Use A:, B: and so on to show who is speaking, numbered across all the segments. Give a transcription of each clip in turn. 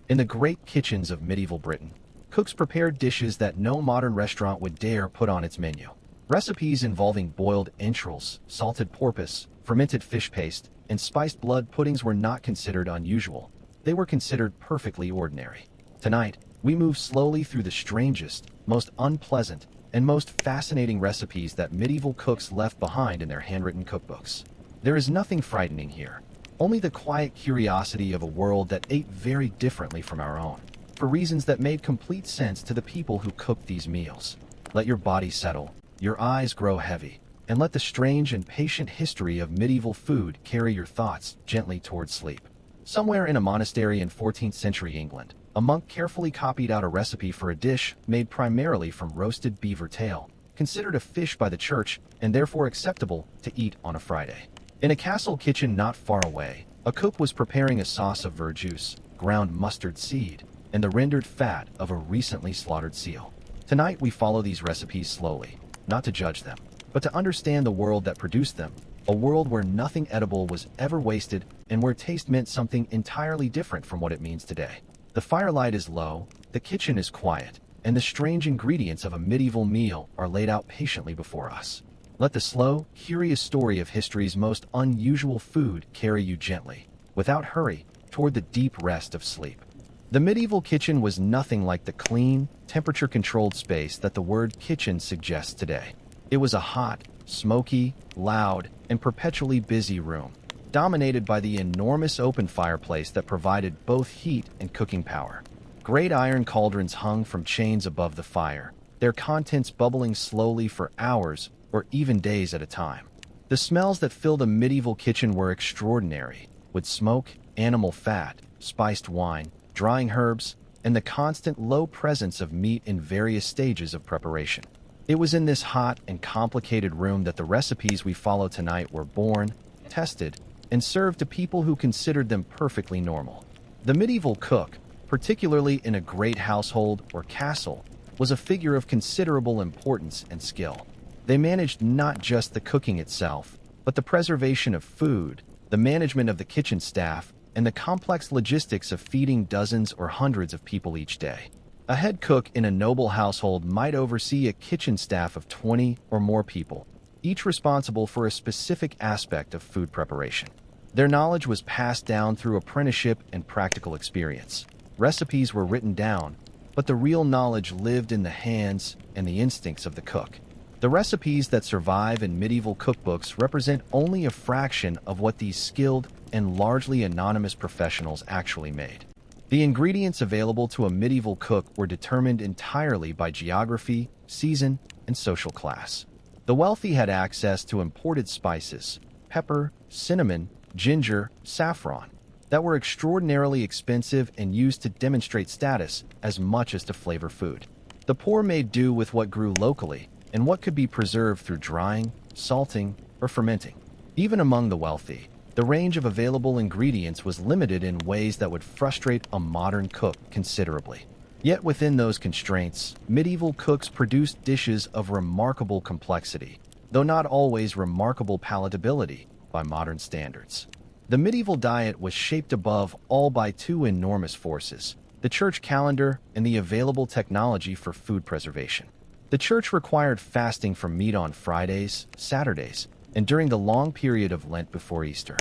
A: In the great kitchens of medieval Britain, cooks prepared dishes that no modern restaurant would dare put on its menu. Recipes involving boiled entrails, salted porpoise, fermented fish paste, and spiced blood puddings were not considered unusual. They were considered perfectly ordinary. Tonight, we move slowly through the strangest, most unpleasant, and most fascinating recipes that medieval cooks left behind in their handwritten cookbooks. There is nothing frightening here, only the quiet curiosity of a world that ate very differently from our own, for reasons that made complete sense to the people who cooked these meals. Let your body settle, your eyes grow heavy, and let the strange and patient history of medieval food carry your thoughts gently towards sleep. Somewhere in a monastery in 14th century England, a monk carefully copied out a recipe for a dish made primarily from roasted beaver tail, considered a fish by the church and therefore acceptable to eat on a Friday. In a castle kitchen not far away, a cook was preparing a sauce of verjuice, ground mustard seed, and the rendered fat of a recently slaughtered seal. Tonight we follow these recipes slowly, not to judge them, but to understand the world that produced them, a world where nothing edible was ever wasted and where taste meant something entirely different from what it means today. The firelight is low, the kitchen is quiet, and the strange ingredients of a medieval meal are laid out patiently before us. Let the slow, curious story of history's most unusual food carry you gently, without hurry, toward the deep rest of sleep. The medieval kitchen was nothing like the clean, temperature-controlled space that the word kitchen suggests today. It was a hot, smoky, loud, and perpetually busy room, dominated by the enormous open fireplace that provided both heat and cooking power. Great iron cauldrons hung from chains above the fire, their contents bubbling slowly for hours or even days at a time. The smells that filled a medieval kitchen were extraordinary, with smoke, animal fat, spiced wine, drying herbs, and the constant low presence of meat in various stages of preparation. It was in this hot and complicated room that the recipes we follow tonight were born, tested, and served to people who considered them perfectly normal. The medieval cook, particularly in a great household or castle, was a figure of considerable importance and skill. They managed not just the cooking itself, but the preservation of food, the management of the kitchen staff, and the complex logistics of feeding dozens or hundreds of people each day. A head cook in a noble household might oversee a kitchen staff of 20 or more people, each responsible for a specific aspect of food preparation. Their knowledge was passed down through apprenticeship and practical experience. Recipes were written down, but the real knowledge lived in the hands and the instincts of the cook. The recipes that survive in medieval cookbooks represent only a fraction of what these skilled and largely anonymous professionals actually made. The ingredients available to a medieval cook were determined entirely by geography, season, and social class. The wealthy had access to imported spices, pepper, cinnamon, ginger, saffron, that were extraordinarily expensive and used to demonstrate status as much as to flavor food. The poor made do with what grew locally and what could be preserved through drying, salting, or fermenting. Even among the wealthy, the range of available ingredients was limited in ways that would frustrate a modern cook considerably. Yet within those constraints, medieval cooks produced dishes of remarkable complexity, though not always remarkable palatability by modern standards. The medieval diet was shaped above all by two enormous forces: the church calendar and the available technology for food preservation. The church required fasting from meat on Fridays, Saturdays, and during the long period of Lent before Easter.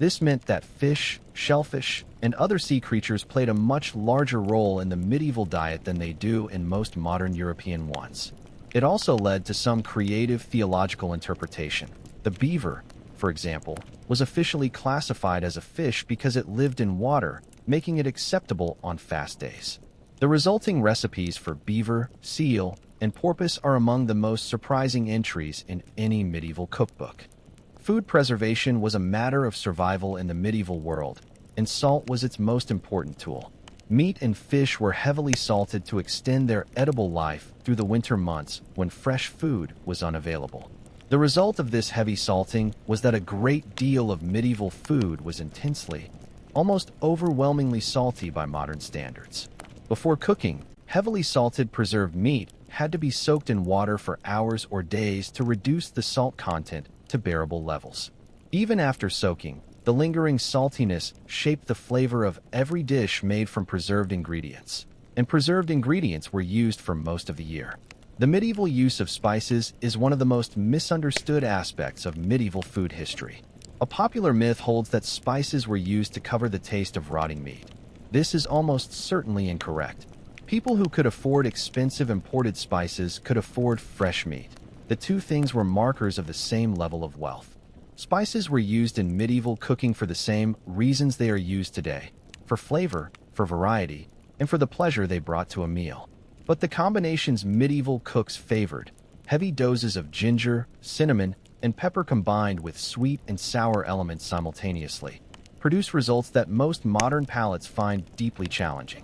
A: This meant that fish, shellfish, and other sea creatures played a much larger role in the medieval diet than they do in most modern European ones. It also led to some creative theological interpretation. The beaver, for example, was officially classified as a fish because it lived in water, making it acceptable on fast days. The resulting recipes for beaver, seal, and porpoise are among the most surprising entries in any medieval cookbook. Food preservation was a matter of survival in the medieval world, and salt was its most important tool. Meat and fish were heavily salted to extend their edible life through the winter months when fresh food was unavailable. The result of this heavy salting was that a great deal of medieval food was intensely, almost overwhelmingly salty by modern standards. Before cooking, heavily salted preserved meat had to be soaked in water for hours or days to reduce the salt content to bearable levels. Even after soaking, The lingering saltiness shaped the flavor of every dish made from preserved ingredients, and preserved ingredients were used for most of the year. The medieval use of spices is one of the most misunderstood aspects of medieval food history. A popular myth holds that spices were used to cover the taste of rotting meat. This is almost certainly incorrect. People who could afford expensive imported spices could afford fresh meat. The two things were markers of the same level of wealth. Spices were used in medieval cooking for the same reasons they are used today: for flavor, for variety, and for the pleasure they brought to a meal. But the combinations medieval cooks favored, heavy doses of ginger, cinnamon, and pepper combined with sweet and sour elements simultaneously, produce results that most modern palates find deeply challenging.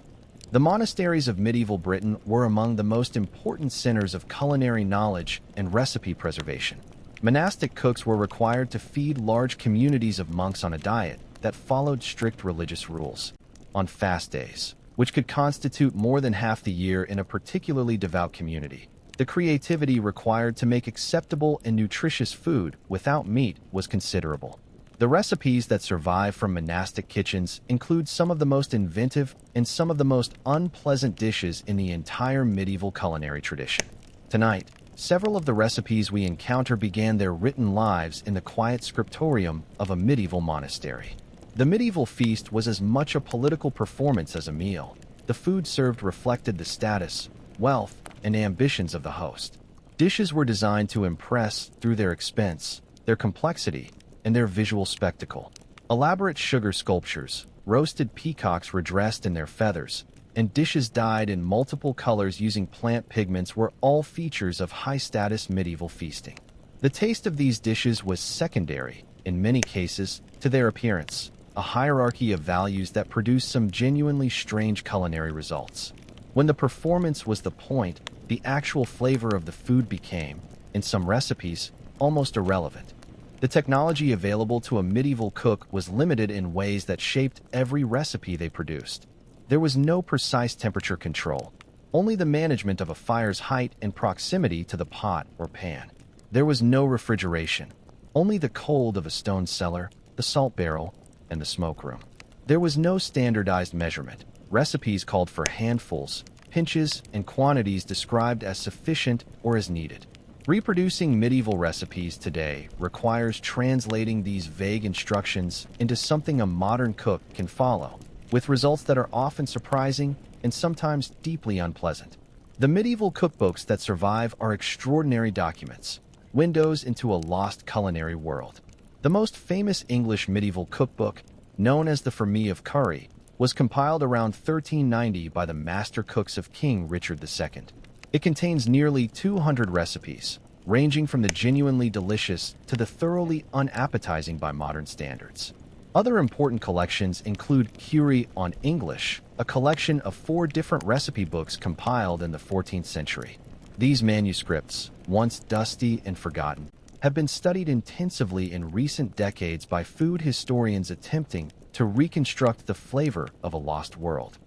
A: The monasteries of medieval Britain were among the most important centers of culinary knowledge and recipe preservation. Monastic cooks were required to feed large communities of monks on a diet that followed strict religious rules. On fast days, which could constitute more than half the year in a particularly devout community, the creativity required to make acceptable and nutritious food without meat was considerable. The recipes that survive from monastic kitchens include some of the most inventive and some of the most unpleasant dishes in the entire medieval culinary tradition. Tonight, several of the recipes we encounter began their written lives in the quiet scriptorium of a medieval monastery. The medieval feast was as much a political performance as a meal. The food served reflected the status, wealth, and ambitions of the host. Dishes were designed to impress through their expense, their complexity, and their visual spectacle. Elaborate sugar sculptures, roasted peacocks were dressed in their feathers, and dishes dyed in multiple colors using plant pigments were all features of high-status medieval feasting. The taste of these dishes was secondary, in many cases, to their appearance, a hierarchy of values that produced some genuinely strange culinary results. When the performance was the point, the actual flavor of the food became, in some recipes, almost irrelevant. The technology available to a medieval cook was limited in ways that shaped every recipe they produced. There was no precise temperature control, only the management of a fire's height and proximity to the pot or pan. There was no refrigeration, only the cold of a stone cellar, the salt barrel, and the smoke room. There was no standardized measurement. Recipes called for handfuls, pinches, and quantities described as sufficient or as needed. Reproducing medieval recipes today requires translating these vague instructions into something a modern cook can follow, with results that are often surprising and sometimes deeply unpleasant. The medieval cookbooks that survive are extraordinary documents, windows into a lost culinary world. The most famous English medieval cookbook, known as the Famine of Curry, was compiled around 1390 by the master cooks of King Richard II. It contains nearly 200 recipes, ranging from the genuinely delicious to the thoroughly unappetizing by modern standards. Other important collections include Curie on English, a collection of 4 different recipe books compiled in the 14th century. These manuscripts, once dusty and forgotten, have been studied intensively in recent decades by food historians attempting to reconstruct the flavor of a lost world.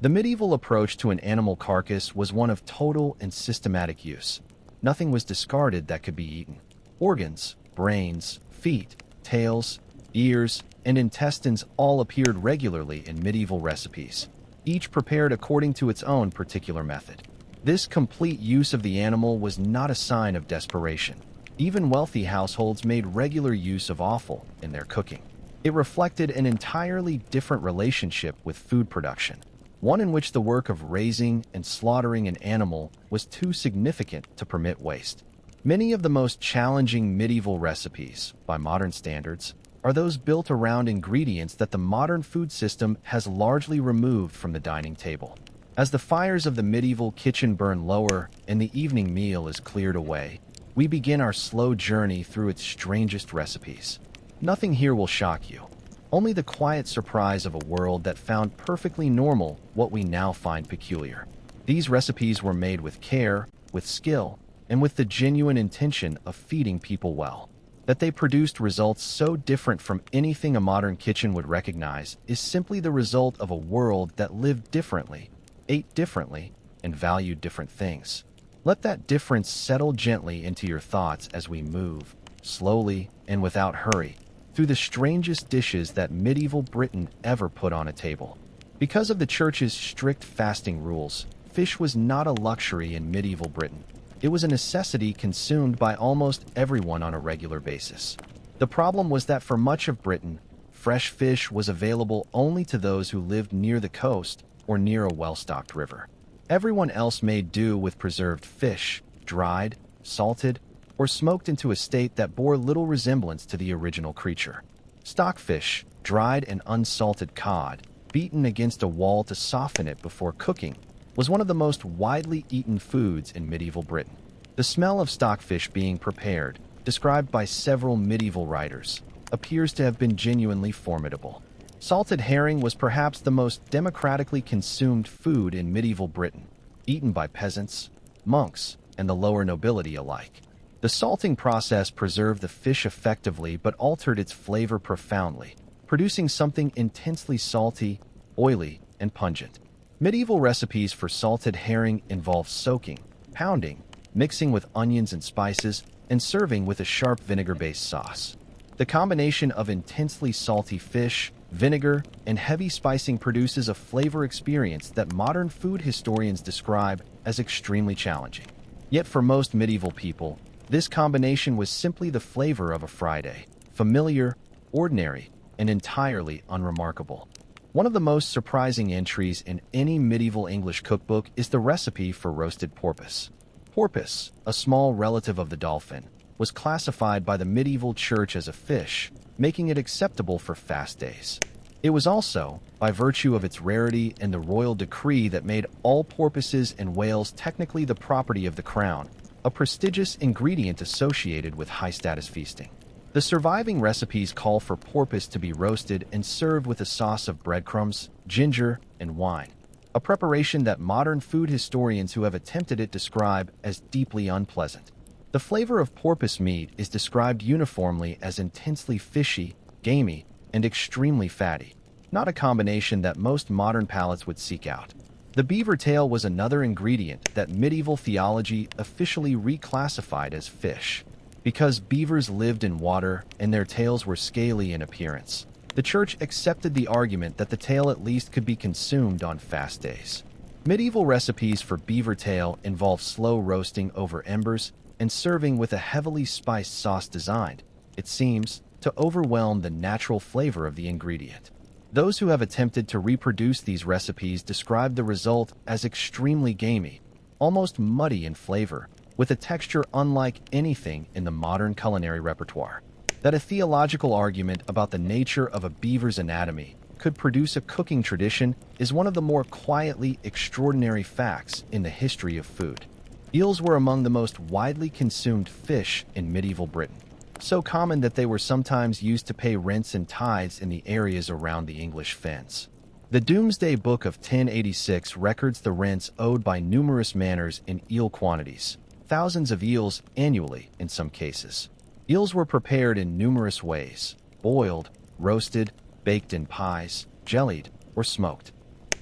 A: The medieval approach to an animal carcass was one of total and systematic use. Nothing was discarded that could be eaten. Organs, brains, feet, tails, ears, and intestines all appeared regularly in medieval recipes, each prepared according to its own particular method. This complete use of the animal was not a sign of desperation. Even wealthy households made regular use of offal in their cooking. It reflected an entirely different relationship with food production, one in which the work of raising and slaughtering an animal was too significant to permit waste. Many of the most challenging medieval recipes, by modern standards, are those built around ingredients that the modern food system has largely removed from the dining table. As the fires of the medieval kitchen burn lower and the evening meal is cleared away, we begin our slow journey through its strangest recipes. Nothing here will shock you. Only the quiet surprise of a world that found perfectly normal what we now find peculiar. These recipes were made with care, with skill, and with the genuine intention of feeding people well. That they produced results so different from anything a modern kitchen would recognize is simply the result of a world that lived differently, ate differently, and valued different things. Let that difference settle gently into your thoughts as we move, slowly and without hurry, through the strangest dishes that medieval Britain ever put on a table. Because of the church's strict fasting rules, fish was not a luxury in medieval Britain. It was a necessity consumed by almost everyone on a regular basis. The problem was that for much of Britain, fresh fish was available only to those who lived near the coast or near a well-stocked river. Everyone else made do with preserved fish, dried, salted, or smoked into a state that bore little resemblance to the original creature. Stockfish, dried and unsalted cod, beaten against a wall to soften it before cooking, was one of the most widely eaten foods in medieval Britain. The smell of stockfish being prepared, described by several medieval writers, appears to have been genuinely formidable. Salted herring was perhaps the most democratically consumed food in medieval Britain, eaten by peasants, monks, and the lower nobility alike. The salting process preserved the fish effectively but altered its flavor profoundly, producing something intensely salty, oily, and pungent. Medieval recipes for salted herring involve soaking, pounding, mixing with onions and spices, and serving with a sharp vinegar-based sauce. The combination of intensely salty fish, vinegar, and heavy spicing produces a flavor experience that modern food historians describe as extremely challenging. Yet for most medieval people, this combination was simply the flavor of a Friday, familiar, ordinary, and entirely unremarkable. One of the most surprising entries in any medieval English cookbook is the recipe for roasted porpoise. Porpoise, a small relative of the dolphin, was classified by the medieval church as a fish, making it acceptable for fast days. It was also, by virtue of its rarity and the royal decree that made all porpoises and whales technically the property of the crown, a prestigious ingredient associated with high-status feasting. The surviving recipes call for porpoise to be roasted and served with a sauce of breadcrumbs, ginger, and wine, a preparation that modern food historians who have attempted it describe as deeply unpleasant. The flavor of porpoise meat is described uniformly as intensely fishy, gamey, and extremely fatty, not a combination that most modern palates would seek out. The beaver tail was another ingredient that medieval theology officially reclassified as fish. Because beavers lived in water and their tails were scaly in appearance, the church accepted the argument that the tail at least could be consumed on fast days. Medieval recipes for beaver tail involve slow roasting over embers and serving with a heavily spiced sauce designed, it seems, to overwhelm the natural flavor of the ingredient. Those who have attempted to reproduce these recipes describe the result as extremely gamey, almost muddy in flavor, with a texture unlike anything in the modern culinary repertoire. That a theological argument about the nature of a beaver's anatomy could produce a cooking tradition is one of the more quietly extraordinary facts in the history of food. Eels were among the most widely consumed fish in medieval Britain, so common that they were sometimes used to pay rents and tithes in the areas around the English fens. The Domesday Book of 1086 records the rents owed by numerous manors in eel quantities, thousands of eels annually in some cases. Eels were prepared in numerous ways: boiled, roasted, baked in pies, jellied, or smoked,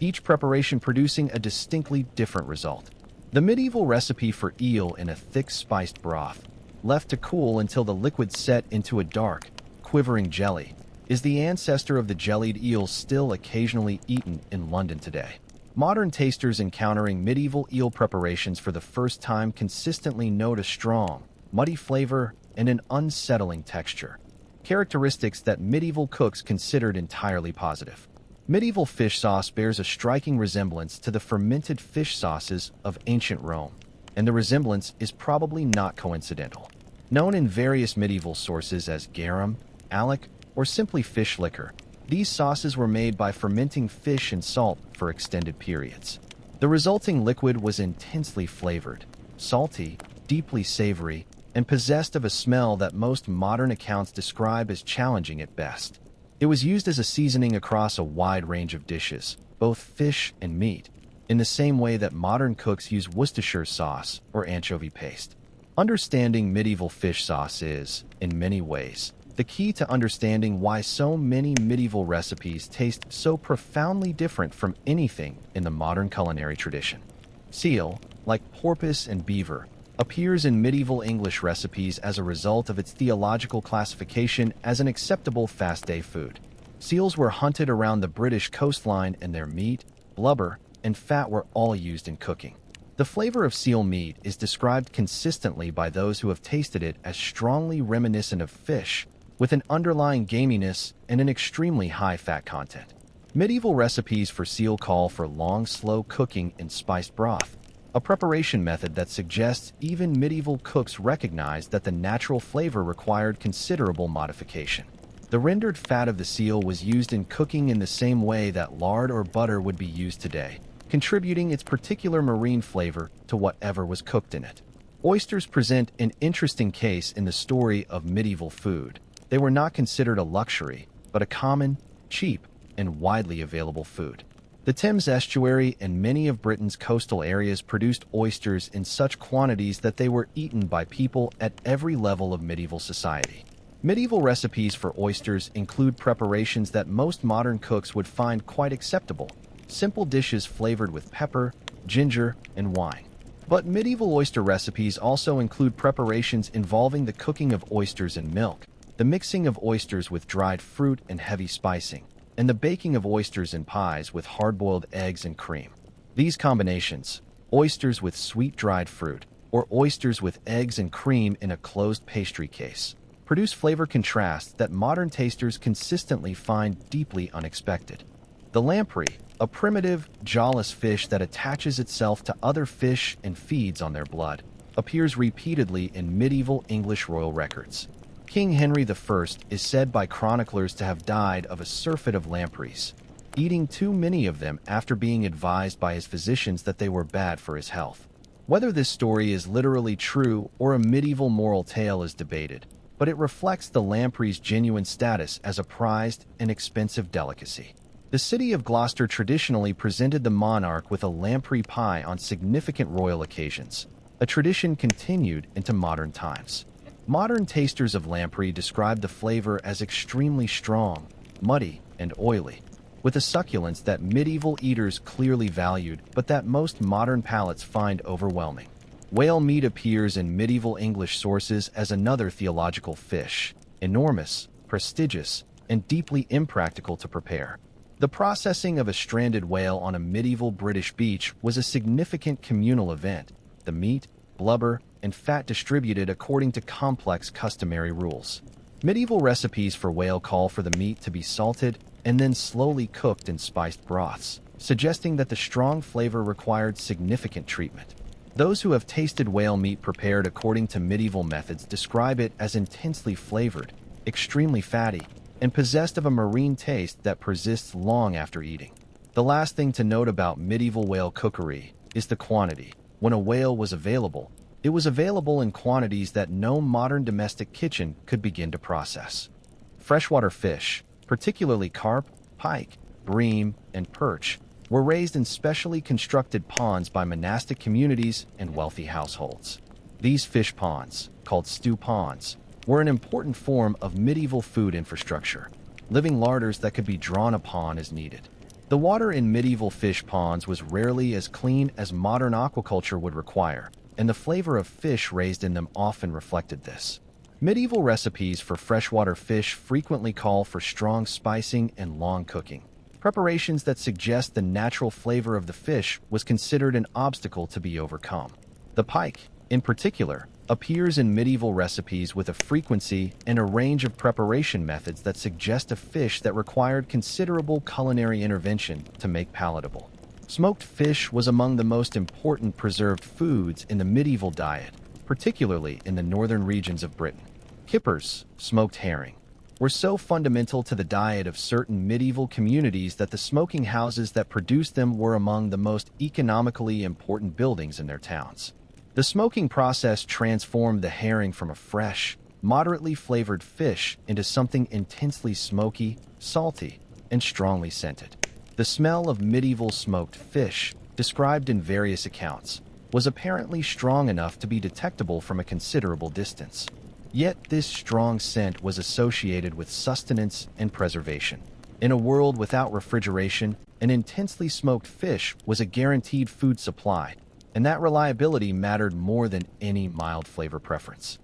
A: each preparation producing a distinctly different result. The medieval recipe for eel in a thick spiced broth, left to cool until the liquid set into a dark, quivering jelly, is the ancestor of the jellied eels still occasionally eaten in London today. Modern tasters encountering medieval eel preparations for the first time consistently note a strong, muddy flavor and an unsettling texture, characteristics that medieval cooks considered entirely positive. Medieval fish sauce bears a striking resemblance to the fermented fish sauces of ancient Rome, and the resemblance is probably not coincidental. Known in various medieval sources as garum, alec, or simply fish liquor, these sauces were made by fermenting fish in salt for extended periods. The resulting liquid was intensely flavored, salty, deeply savory, and possessed of a smell that most modern accounts describe as challenging at best. It was used as a seasoning across a wide range of dishes, both fish and meat, in the same way that modern cooks use Worcestershire sauce or anchovy paste. Understanding medieval fish sauce is, in many ways, the key to understanding why so many medieval recipes taste so profoundly different from anything in the modern culinary tradition. Seal, like porpoise and beaver, appears in medieval English recipes as a result of its theological classification as an acceptable fast-day food. Seals were hunted around the British coastline and their meat, blubber, and fat were all used in cooking. The flavor of seal meat is described consistently by those who have tasted it as strongly reminiscent of fish, with an underlying gaminess and an extremely high fat content. Medieval recipes for seal call for long, slow cooking in spiced broth, a preparation method that suggests even medieval cooks recognized that the natural flavor required considerable modification. The rendered fat of the seal was used in cooking in the same way that lard or butter would be used today, contributing its particular marine flavor to whatever was cooked in it. Oysters present an interesting case in the story of medieval food. They were not considered a luxury, but a common, cheap, and widely available food. The Thames estuary and many of Britain's coastal areas produced oysters in such quantities that they were eaten by people at every level of medieval society. Medieval recipes for oysters include preparations that most modern cooks would find quite acceptable, simple dishes flavored with pepper, ginger, and wine. But medieval oyster recipes also include preparations involving the cooking of oysters in milk, the mixing of oysters with dried fruit and heavy spicing, and the baking of oysters in pies with hard-boiled eggs and cream. These combinations, oysters with sweet dried fruit, or oysters with eggs and cream in a closed pastry case, produce flavor contrasts that modern tasters consistently find deeply unexpected. The lamprey, a primitive, jawless fish that attaches itself to other fish and feeds on their blood, appears repeatedly in medieval English royal records. King Henry I is said by chroniclers to have died of a surfeit of lampreys, eating too many of them after being advised by his physicians that they were bad for his health. Whether this story is literally true or a medieval moral tale is debated, but it reflects the lamprey's genuine status as a prized and expensive delicacy. The city of Gloucester traditionally presented the monarch with a lamprey pie on significant royal occasions, a tradition continued into modern times. Modern tasters of lamprey describe the flavor as extremely strong, muddy, and oily, with a succulence that medieval eaters clearly valued but that most modern palates find overwhelming. Whale meat appears in medieval English sources as another theological fish, enormous, prestigious, and deeply impractical to prepare. The processing of a stranded whale on a medieval British beach was a significant communal event, the meat, blubber, and fat distributed according to complex customary rules. Medieval recipes for whale call for the meat to be salted and then slowly cooked in spiced broths, suggesting that the strong flavor required significant treatment. Those who have tasted whale meat prepared according to medieval methods describe it as intensely flavored, extremely fatty, and possessed of a marine taste that persists long after eating. The last thing to note about medieval whale cookery is the quantity. When a whale was available, it was available in quantities that no modern domestic kitchen could begin to process. Freshwater fish, particularly carp, pike, bream, and perch, were raised in specially constructed ponds by monastic communities and wealthy households. These fish ponds, called stew ponds, were an important form of medieval food infrastructure, living larders that could be drawn upon as needed. The water in medieval fish ponds was rarely as clean as modern aquaculture would require, and the flavor of fish raised in them often reflected this. Medieval recipes for freshwater fish frequently call for strong spicing and long cooking. Preparations that suggest the natural flavor of the fish was considered an obstacle to be overcome. The pike, in particular, appears in medieval recipes with a frequency and a range of preparation methods that suggest a fish that required considerable culinary intervention to make palatable. Smoked fish was among the most important preserved foods in the medieval diet, particularly in the northern regions of Britain. Kippers, smoked herring, were so fundamental to the diet of certain medieval communities that the smoking houses that produced them were among the most economically important buildings in their towns. The smoking process transformed the herring from a fresh, moderately flavored fish into something intensely smoky, salty, and strongly scented. The smell of medieval smoked fish, described in various accounts, was apparently strong enough to be detectable from a considerable distance. Yet this strong scent was associated with sustenance and preservation. In a world without refrigeration, an intensely smoked fish was a guaranteed food supply, and that reliability mattered more than any mild flavor preference.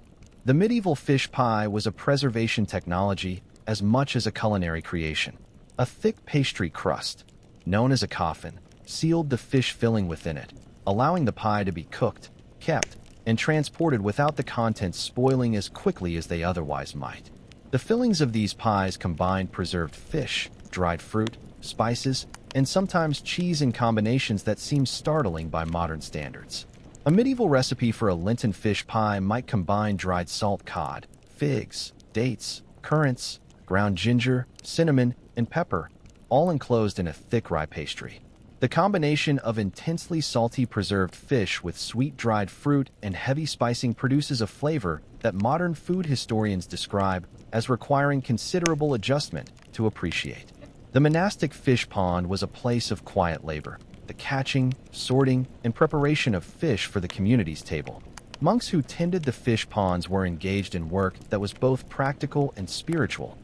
A: The medieval fish pie was a preservation technology as much as a culinary creation. A thick pastry crust, known as a coffin, sealed the fish filling within it, allowing the pie to be cooked, kept, and transported without the contents spoiling as quickly as they otherwise might. The fillings of these pies combined preserved fish, dried fruit, spices, and sometimes cheese in combinations that seem startling by modern standards. A medieval recipe for a Lenten fish pie might combine dried salt cod, figs, dates, currants, ground ginger, cinnamon, and pepper, all enclosed in a thick rye pastry. The combination of intensely salty preserved fish with sweet dried fruit and heavy spicing produces a flavor that modern food historians describe as requiring considerable adjustment to appreciate. The monastic fish pond was a place of quiet labor, the catching, sorting, and preparation of fish for the community's table. Monks who tended the fish ponds were engaged in work that was both practical and spiritual.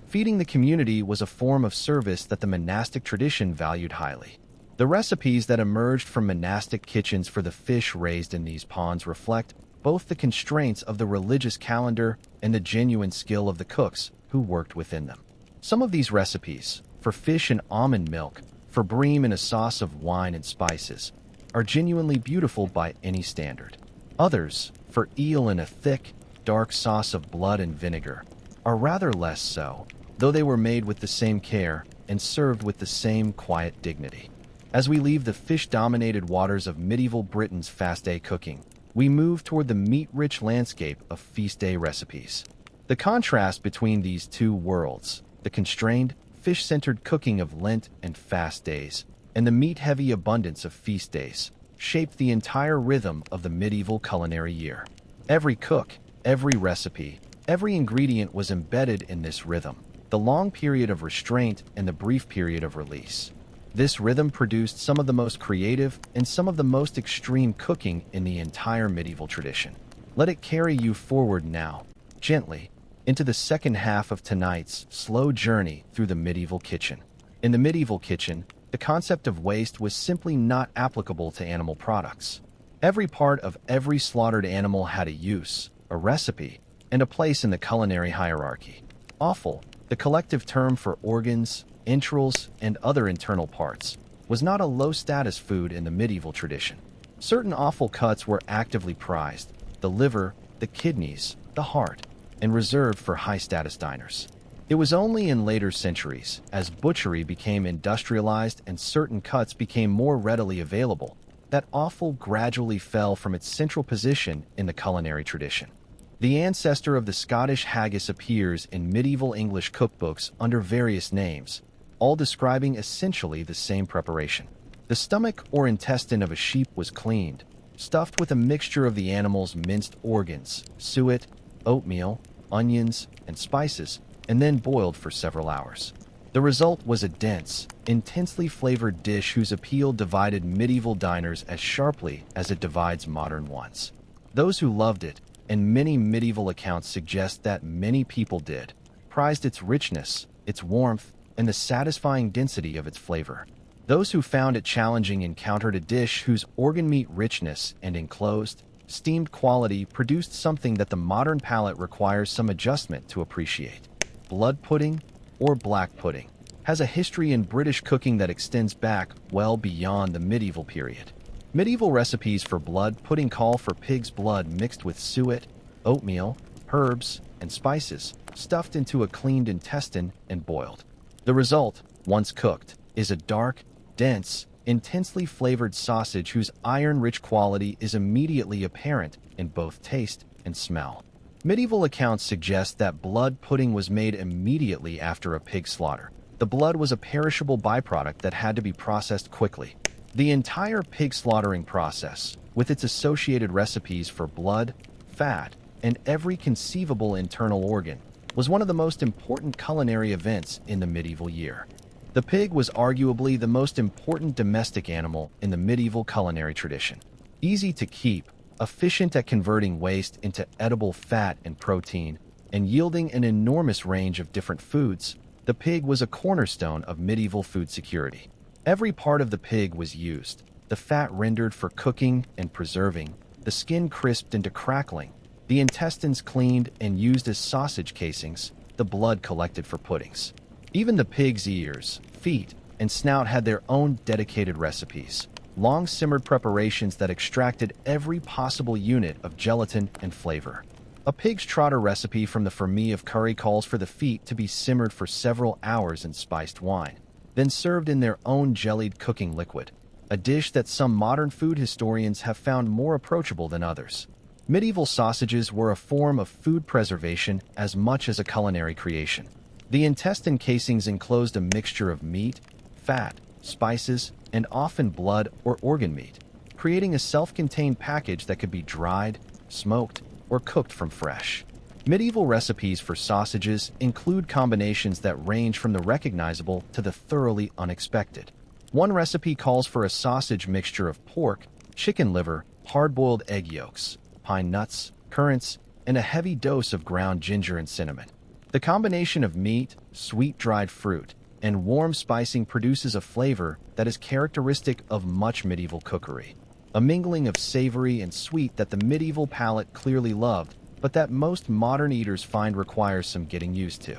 A: Feeding the community was a form of service that the monastic tradition valued highly. The recipes that emerged from monastic kitchens for the fish raised in these ponds reflect both the constraints of the religious calendar and the genuine skill of the cooks who worked within them. Some of these recipes, for fish and almond milk, for bream in a sauce of wine and spices, are genuinely beautiful by any standard. Others, for eel in a thick, dark sauce of blood and vinegar, are rather less so, though they were made with the same care and served with the same quiet dignity. As we leave the fish-dominated waters of medieval Britain's fast-day cooking, we move toward the meat-rich landscape of feast day recipes. The contrast between these two worlds, the constrained, fish-centered cooking of Lent and fast days, and the meat-heavy abundance of feast days, shaped the entire rhythm of the medieval culinary year. Every cook, every recipe, every ingredient was embedded in this rhythm, the long period of restraint and the brief period of release. This rhythm produced some of the most creative and some of the most extreme cooking in the entire medieval tradition. Let it carry you forward now, gently, into the second half of tonight's slow journey through the medieval kitchen. In the medieval kitchen, the concept of waste was simply not applicable to animal products. Every part of every slaughtered animal had a use, a recipe, and a place in the culinary hierarchy. Offal, the collective term for organs, entrails, and other internal parts, was not a low-status food in the medieval tradition. Certain offal cuts were actively prized, the liver, the kidneys, the heart, and reserved for high-status diners. It was only in later centuries, as butchery became industrialized and certain cuts became more readily available, that offal gradually fell from its central position in the culinary tradition. The ancestor of the Scottish haggis appears in medieval English cookbooks under various names, all describing essentially the same preparation. The stomach or intestine of a sheep was cleaned, stuffed with a mixture of the animal's minced organs, suet, oatmeal, onions, and spices, and then boiled for several hours. The result was a dense, intensely flavored dish whose appeal divided medieval diners as sharply as it divides modern ones. Those who loved it, and many medieval accounts suggest that many people did, prized its richness, its warmth, and the satisfying density of its flavor. Those who found it challenging encountered a dish whose organ meat richness and enclosed, steamed quality produced something that the modern palate requires some adjustment to appreciate. Blood pudding, or black pudding, has a history in British cooking that extends back well beyond the medieval period. Medieval recipes for blood pudding call for pig's blood mixed with suet, oatmeal, herbs, and spices, stuffed into a cleaned intestine and boiled. The result, once cooked, is a dark, dense, intensely flavored sausage whose iron-rich quality is immediately apparent in both taste and smell. Medieval accounts suggest that blood pudding was made immediately after a pig slaughter. The blood was a perishable byproduct that had to be processed quickly. The entire pig slaughtering process, with its associated recipes for blood, fat, and every conceivable internal organ, was one of the most important culinary events in the medieval year. The pig was arguably the most important domestic animal in the medieval culinary tradition. Easy to keep, efficient at converting waste into edible fat and protein, and yielding an enormous range of different foods, the pig was a cornerstone of medieval food security. Every part of the pig was used, the fat rendered for cooking and preserving, the skin crisped into crackling, the intestines cleaned and used as sausage casings, the blood collected for puddings. Even the pig's ears, feet, and snout had their own dedicated recipes, long-simmered preparations that extracted every possible unit of gelatin and flavor. A pig's trotter recipe from the famine of curry calls for the feet to be simmered for several hours in spiced wine, then served in their own jellied cooking liquid, a dish that some modern food historians have found more approachable than others. Medieval sausages were a form of food preservation as much as a culinary creation. The intestine casings enclosed a mixture of meat, fat, spices, and often blood or organ meat, creating a self-contained package that could be dried, smoked, or cooked from fresh. Medieval recipes for sausages include combinations that range from the recognizable to the thoroughly unexpected. One recipe calls for a sausage mixture of pork, chicken liver, hard-boiled egg yolks, pine nuts, currants, and a heavy dose of ground ginger and cinnamon. The combination of meat, sweet dried fruit, and warm spicing produces a flavor that is characteristic of much medieval cookery. A mingling of savory and sweet that the medieval palate clearly loved, but that most modern eaters find requires some getting used to.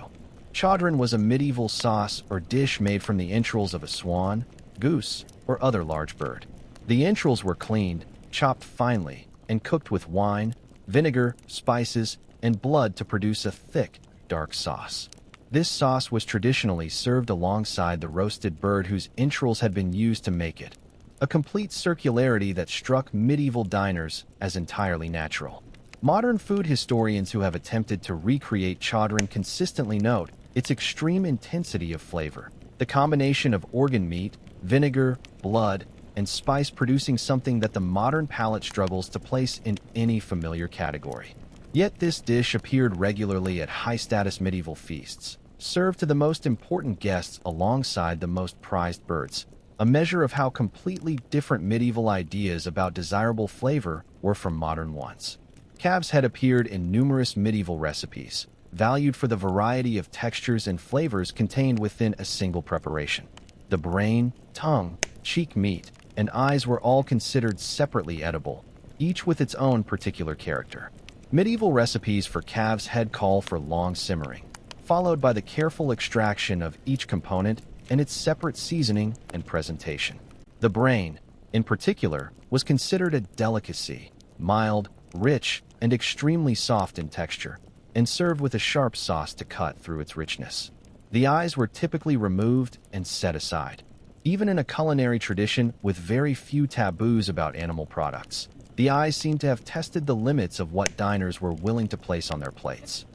A: Chawdron was a medieval sauce or dish made from the entrails of a swan, goose, or other large bird. The entrails were cleaned, chopped finely, and cooked with wine, vinegar, spices, and blood to produce a thick, dark sauce. This sauce was traditionally served alongside the roasted bird whose entrails had been used to make it, a complete circularity that struck medieval diners as entirely natural. Modern food historians who have attempted to recreate Chawdron consistently note its extreme intensity of flavor, the combination of organ meat, vinegar, blood, and spice producing something that the modern palate struggles to place in any familiar category. Yet this dish appeared regularly at high-status medieval feasts, served to the most important guests alongside the most prized birds, a measure of how completely different medieval ideas about desirable flavor were from modern ones. Calf's head appeared in numerous medieval recipes, valued for the variety of textures and flavors contained within a single preparation. The brain, tongue, cheek meat, and eyes were all considered separately edible, each with its own particular character. Medieval recipes for calf's head call for long simmering, followed by the careful extraction of each component and its separate seasoning and presentation. The brain, in particular, was considered a delicacy, mild, rich, and extremely soft in texture, and served with a sharp sauce to cut through its richness. The eyes were typically removed and set aside. Even in a culinary tradition with very few taboos about animal products, the eyes seem to have tested the limits of what diners were willing to place on their plates.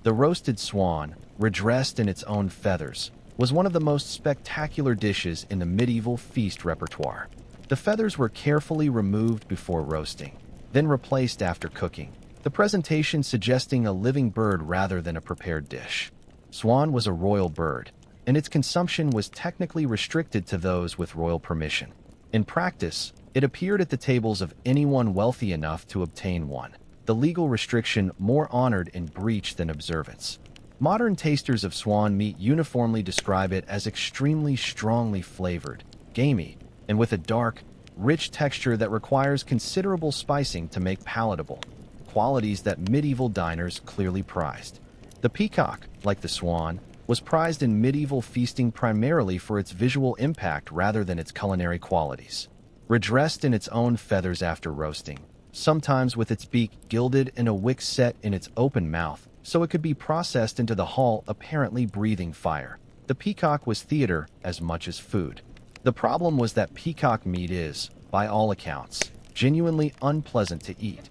A: The roasted swan, redressed in its own feathers, was one of the most spectacular dishes in the medieval feast repertoire. The feathers were carefully removed before roasting, then replaced after cooking, the presentation suggesting a living bird rather than a prepared dish. Swan was a royal bird, and its consumption was technically restricted to those with royal permission. In practice, it appeared at the tables of anyone wealthy enough to obtain one, the legal restriction more honored in breach than observance. Modern tasters of swan meat uniformly describe it as extremely strongly flavored, gamey, and with a dark, rich texture that requires considerable spicing to make palatable, qualities that medieval diners clearly prized. The peacock, like the swan, was prized in medieval feasting primarily for its visual impact rather than its culinary qualities. Redressed in its own feathers after roasting, sometimes with its beak gilded and a wick set in its open mouth, so it could be processed into the hull apparently breathing fire. The peacock was theater as much as food. The problem was that peacock meat is, by all accounts, genuinely unpleasant to eat.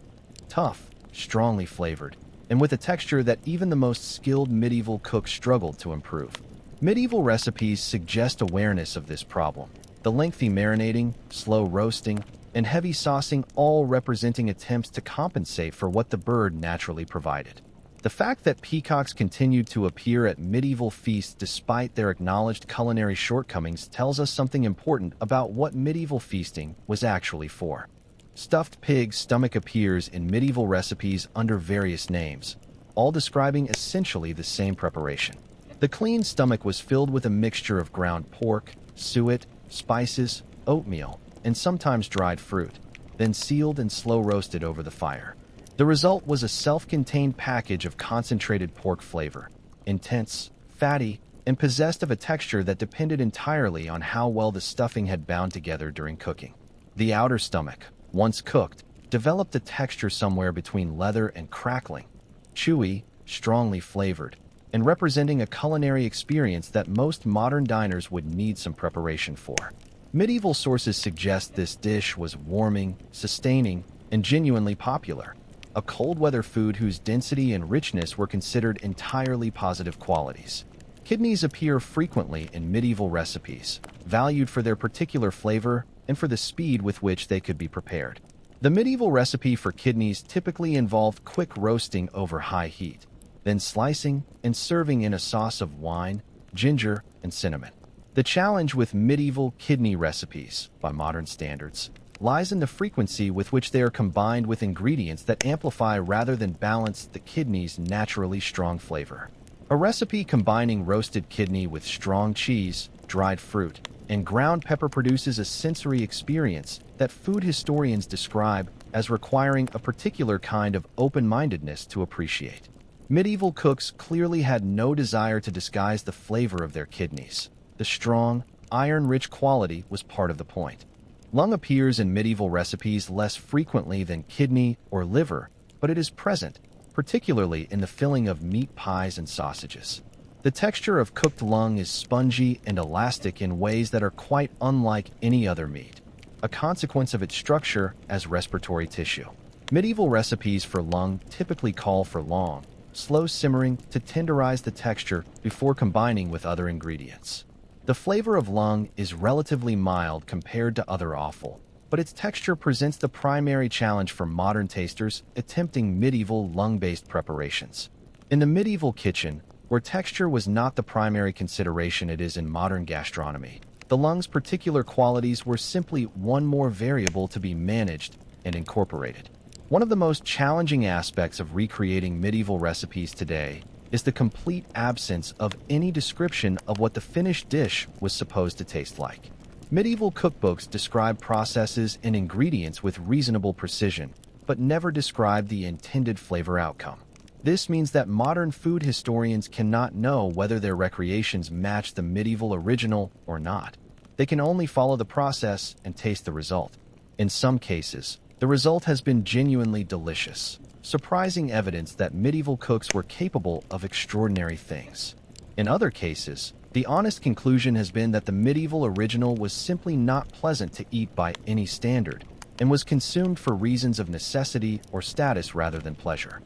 A: Tough, strongly flavored, and with a texture that even the most skilled medieval cooks struggled to improve. Medieval recipes suggest awareness of this problem. The lengthy marinating, slow roasting, and heavy saucing all representing attempts to compensate for what the bird naturally provided. The fact that peacocks continued to appear at medieval feasts despite their acknowledged culinary shortcomings tells us something important about what medieval feasting was actually for. Stuffed pig's stomach appears in medieval recipes under various names, all describing essentially the same preparation. The clean stomach was filled with a mixture of ground pork, suet, spices, oatmeal, and sometimes dried fruit, then sealed and slow roasted over the fire. The result was a self-contained package of concentrated pork flavor, intense, fatty, and possessed of a texture that depended entirely on how well the stuffing had bound together during cooking. The outer stomach, once cooked, developed a texture somewhere between leather and crackling, chewy, strongly flavored, and representing a culinary experience that most modern diners would need some preparation for. Medieval sources suggest this dish was warming, sustaining, and genuinely popular, a cold-weather food whose density and richness were considered entirely positive qualities. Kidneys appear frequently in medieval recipes, valued for their particular flavor and for the speed with which they could be prepared. The medieval recipe for kidneys typically involved quick roasting over high heat, then slicing and serving in a sauce of wine, ginger, and cinnamon. The challenge with medieval kidney recipes, by modern standards, lies in the frequency with which they are combined with ingredients that amplify rather than balance the kidney's naturally strong flavor. A recipe combining roasted kidney with strong cheese, dried fruit, and ground pepper produces a sensory experience that food historians describe as requiring a particular kind of open-mindedness to appreciate. Medieval cooks clearly had no desire to disguise the flavor of their kidneys. The strong, iron-rich quality was part of the point. Lung appears in medieval recipes less frequently than kidney or liver, but it is present, particularly in the filling of meat pies and sausages. The texture of cooked lung is spongy and elastic in ways that are quite unlike any other meat, a consequence of its structure as respiratory tissue. Medieval recipes for lung typically call for long, slow simmering to tenderize the texture before combining with other ingredients. The flavor of lung is relatively mild compared to other offal, but its texture presents the primary challenge for modern tasters attempting medieval lung-based preparations. In the medieval kitchen, where texture was not the primary consideration it is in modern gastronomy, the lung's particular qualities were simply one more variable to be managed and incorporated. One of the most challenging aspects of recreating medieval recipes today is the complete absence of any description of what the finished dish was supposed to taste like. Medieval cookbooks describe processes and ingredients with reasonable precision, but never describe the intended flavor outcome. This means that modern food historians cannot know whether their recreations match the medieval original or not. They can only follow the process and taste the result. In some cases, the result has been genuinely delicious, surprising evidence that medieval cooks were capable of extraordinary things. In other cases, the honest conclusion has been that the medieval original was simply not pleasant to eat by any standard, and was consumed for reasons of necessity or status rather than pleasure.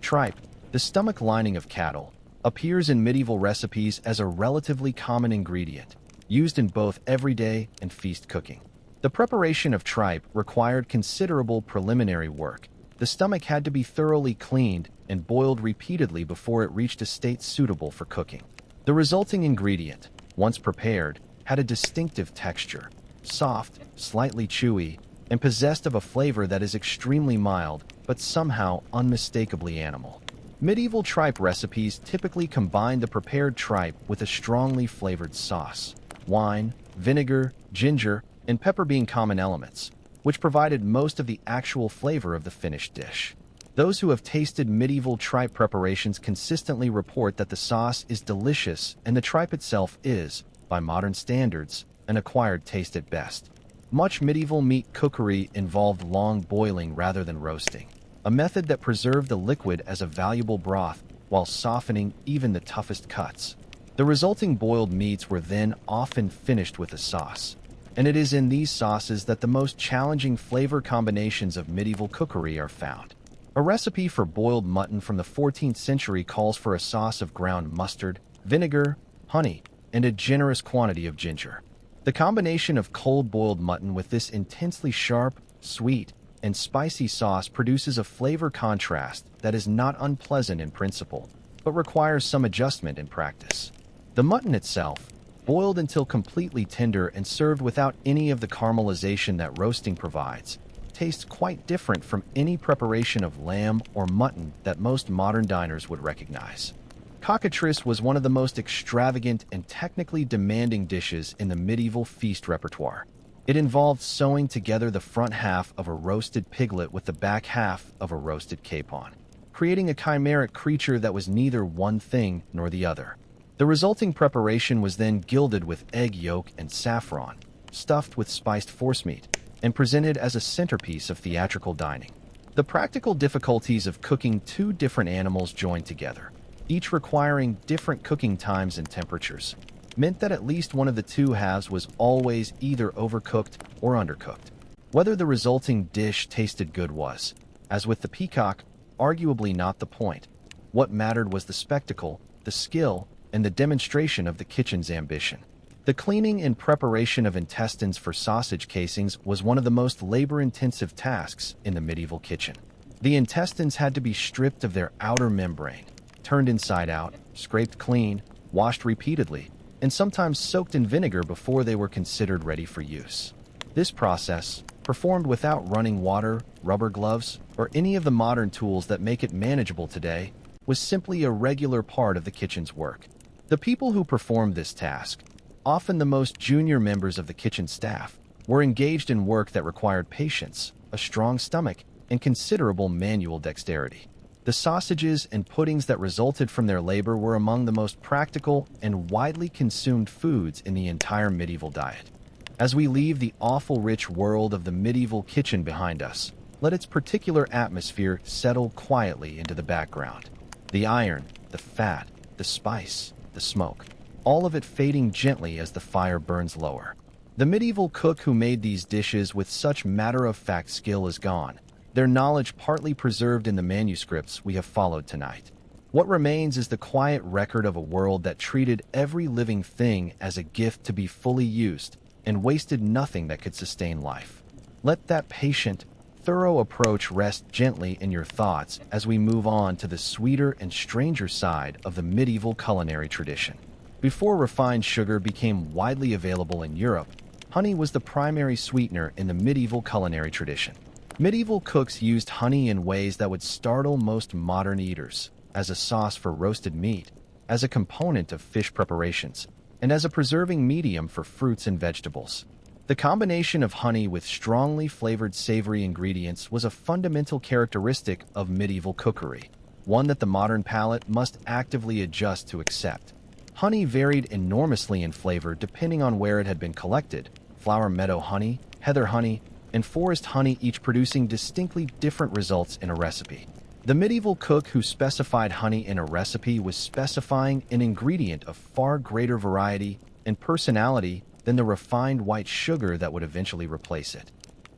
A: Tripe, the stomach lining of cattle, appears in medieval recipes as a relatively common ingredient, used in both everyday and feast cooking. The preparation of tripe required considerable preliminary work. The stomach had to be thoroughly cleaned and boiled repeatedly before it reached a state suitable for cooking. The resulting ingredient, once prepared, had a distinctive texture, soft, slightly chewy, and possessed of a flavor that is extremely mild, but somehow unmistakably animal. Medieval tripe recipes typically combine the prepared tripe with a strongly flavored sauce, wine, vinegar, ginger, and pepper being common elements, which provided most of the actual flavor of the finished dish. Those who have tasted medieval tripe preparations consistently report that the sauce is delicious and the tripe itself is, by modern standards, an acquired taste at best. Much medieval meat cookery involved long boiling rather than roasting, a method that preserved the liquid as a valuable broth while softening even the toughest cuts. The resulting boiled meats were then often finished with a sauce, and it is in these sauces that the most challenging flavor combinations of medieval cookery are found. A recipe for boiled mutton from the 14th century calls for a sauce of ground mustard, vinegar, honey, and a generous quantity of ginger. The combination of cold-boiled mutton with this intensely sharp, sweet, and spicy sauce produces a flavor contrast that is not unpleasant in principle, but requires some adjustment in practice. The mutton itself, boiled until completely tender and served without any of the caramelization that roasting provides, tastes quite different from any preparation of lamb or mutton that most modern diners would recognize. Cockatrice was one of the most extravagant and technically demanding dishes in the medieval feast repertoire. It involved sewing together the front half of a roasted piglet with the back half of a roasted capon, creating a chimeric creature that was neither one thing nor the other. The resulting preparation was then gilded with egg yolk and saffron, stuffed with spiced forcemeat, and presented as a centerpiece of theatrical dining. The practical difficulties of cooking two different animals joined together, each requiring different cooking times and temperatures, meant that at least one of the two halves was always either overcooked or undercooked. Whether the resulting dish tasted good was, as with the peacock, arguably not the point. What mattered was the spectacle, the skill, and the demonstration of the kitchen's ambition. The cleaning and preparation of intestines for sausage casings was one of the most labor-intensive tasks in the medieval kitchen. The intestines had to be stripped of their outer membrane, turned inside out, scraped clean, washed repeatedly, and sometimes soaked in vinegar before they were considered ready for use. This process, performed without running water, rubber gloves, or any of the modern tools that make it manageable today, was simply a regular part of the kitchen's work. The people who performed this task, often the most junior members of the kitchen staff, were engaged in work that required patience, a strong stomach, and considerable manual dexterity. The sausages and puddings that resulted from their labor were among the most practical and widely consumed foods in the entire medieval diet. As we leave the awful rich world of the medieval kitchen behind us, let its particular atmosphere settle quietly into the background. The iron, the fat, the spice, the smoke, all of it fading gently as the fire burns lower. The medieval cook who made these dishes with such matter-of-fact skill is gone, their knowledge partly preserved in the manuscripts we have followed tonight. What remains is the quiet record of a world that treated every living thing as a gift to be fully used and wasted nothing that could sustain life. Let that patient, thorough approach rest gently in your thoughts as we move on to the sweeter and stranger side of the medieval culinary tradition. Before refined sugar became widely available in Europe, honey was the primary sweetener in the medieval culinary tradition. Medieval cooks used honey in ways that would startle most modern eaters, as a sauce for roasted meat, as a component of fish preparations, and as a preserving medium for fruits and vegetables. The combination of honey with strongly flavored savory ingredients was a fundamental characteristic of medieval cookery, one that the modern palate must actively adjust to accept. Honey varied enormously in flavor depending on where it had been collected: flower meadow honey, heather honey, and forest honey, each producing distinctly different results in a recipe. The medieval cook who specified honey in a recipe was specifying an ingredient of far greater variety and personality than the refined white sugar that would eventually replace it.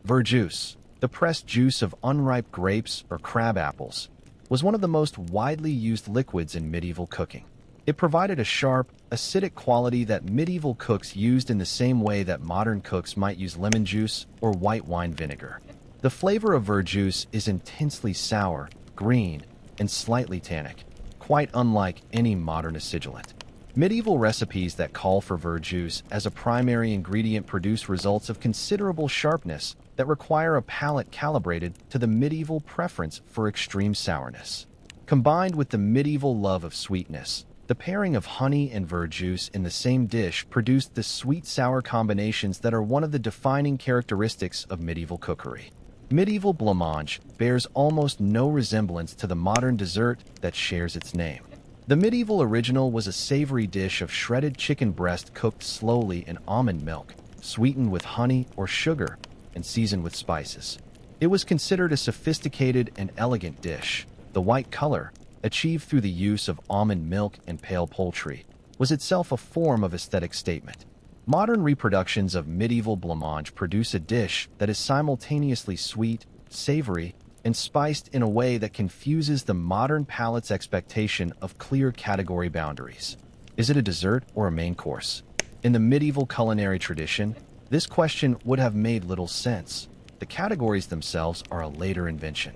A: Verjuice, the pressed juice of unripe grapes or crab apples, was one of the most widely used liquids in medieval cooking. It provided a sharp, acidic quality that medieval cooks used in the same way that modern cooks might use lemon juice or white wine vinegar. The flavor of verjuice is intensely sour, green, and slightly tannic, quite unlike any modern acidulant. Medieval recipes that call for verjuice as a primary ingredient produce results of considerable sharpness that require a palate calibrated to the medieval preference for extreme sourness. Combined with the medieval love of sweetness, the pairing of honey and verjuice in the same dish produced the sweet-sour combinations that are one of the defining characteristics of medieval cookery. Medieval blancmange bears almost no resemblance to the modern dessert that shares its name. The medieval original was a savory dish of shredded chicken breast cooked slowly in almond milk, sweetened with honey or sugar, and seasoned with spices. It was considered a sophisticated and elegant dish. The white color, achieved through the use of almond milk and pale poultry, was itself a form of aesthetic statement. Modern reproductions of medieval blancmange produce a dish that is simultaneously sweet, savory, and spiced in a way that confuses the modern palate's expectation of clear category boundaries. Is it a dessert or a main course? In the medieval culinary tradition, this question would have made little sense. The categories themselves are a later invention.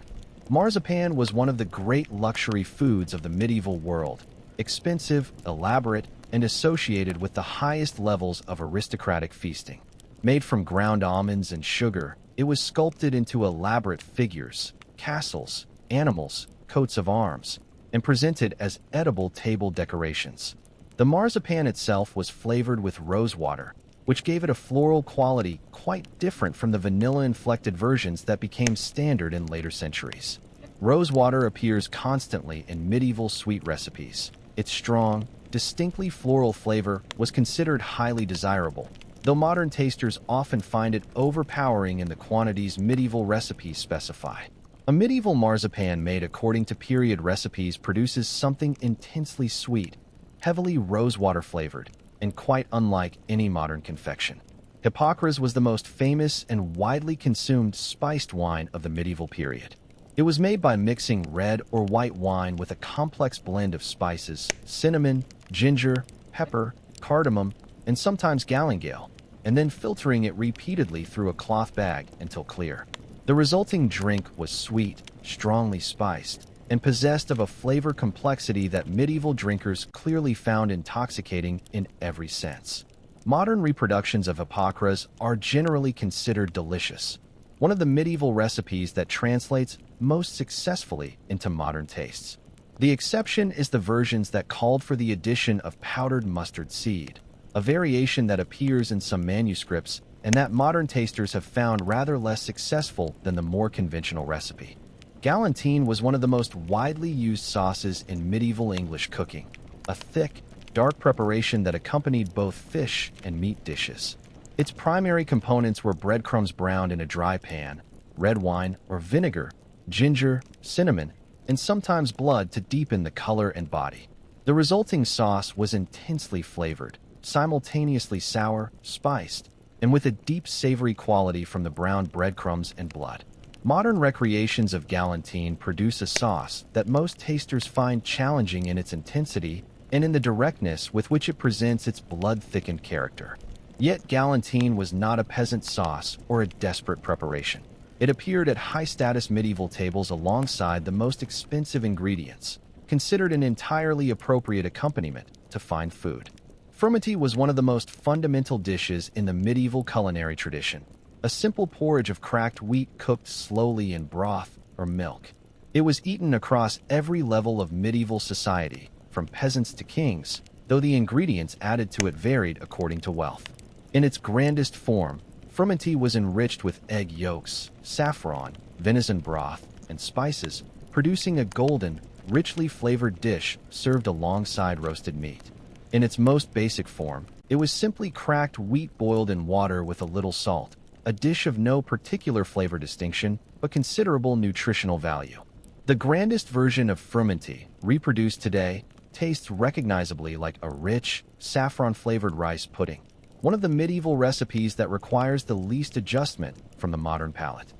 A: Marzipan was one of the great luxury foods of the medieval world, expensive, elaborate, and associated with the highest levels of aristocratic feasting. Made from ground almonds and sugar, it was sculpted into elaborate figures, castles, animals, coats of arms, and presented as edible table decorations. The marzipan itself was flavored with rosewater, which gave it a floral quality quite different from the vanilla-inflected versions that became standard in later centuries. Rosewater appears constantly in medieval sweet recipes. Its strong, distinctly floral flavor was considered highly desirable, though modern tasters often find it overpowering in the quantities medieval recipes specify. A medieval marzipan made according to period recipes produces something intensely sweet, heavily rosewater flavored, and quite unlike any modern confection. Hippocras was the most famous and widely consumed spiced wine of the medieval period. It was made by mixing red or white wine with a complex blend of spices, cinnamon, ginger, pepper, cardamom, and sometimes galangal, and then filtering it repeatedly through a cloth bag until clear. The resulting drink was sweet, strongly spiced, and possessed of a flavor complexity that medieval drinkers clearly found intoxicating in every sense. Modern reproductions of hippocras are generally considered delicious, one of the medieval recipes that translates most successfully into modern tastes. The exception is the versions that called for the addition of powdered mustard seed, a variation that appears in some manuscripts and that modern tasters have found rather less successful than the more conventional recipe. Galantine was one of the most widely used sauces in medieval English cooking, a thick, dark preparation that accompanied both fish and meat dishes. Its primary components were breadcrumbs browned in a dry pan, red wine or vinegar, ginger, cinnamon, and sometimes blood to deepen the color and body. The resulting sauce was intensely flavored, simultaneously sour, spiced, and with a deep savory quality from the browned breadcrumbs and blood. Modern recreations of galantine produce a sauce that most tasters find challenging in its intensity and in the directness with which it presents its blood-thickened character. Yet galantine was not a peasant sauce or a desperate preparation. It appeared at high-status medieval tables alongside the most expensive ingredients, considered an entirely appropriate accompaniment to fine food. Frumenty was one of the most fundamental dishes in the medieval culinary tradition, a simple porridge of cracked wheat cooked slowly in broth or milk. It was eaten across every level of medieval society, from peasants to kings, though the ingredients added to it varied according to wealth. In its grandest form, frumenty was enriched with egg yolks, saffron, venison broth, and spices, producing a golden, richly flavored dish served alongside roasted meat. In its most basic form, it was simply cracked wheat boiled in water with a little salt, a dish of no particular flavor distinction, but considerable nutritional value. The grandest version of frumenty, reproduced today, tastes recognizably like a rich, saffron-flavored rice pudding, one of the medieval recipes that requires the least adjustment from the modern palate.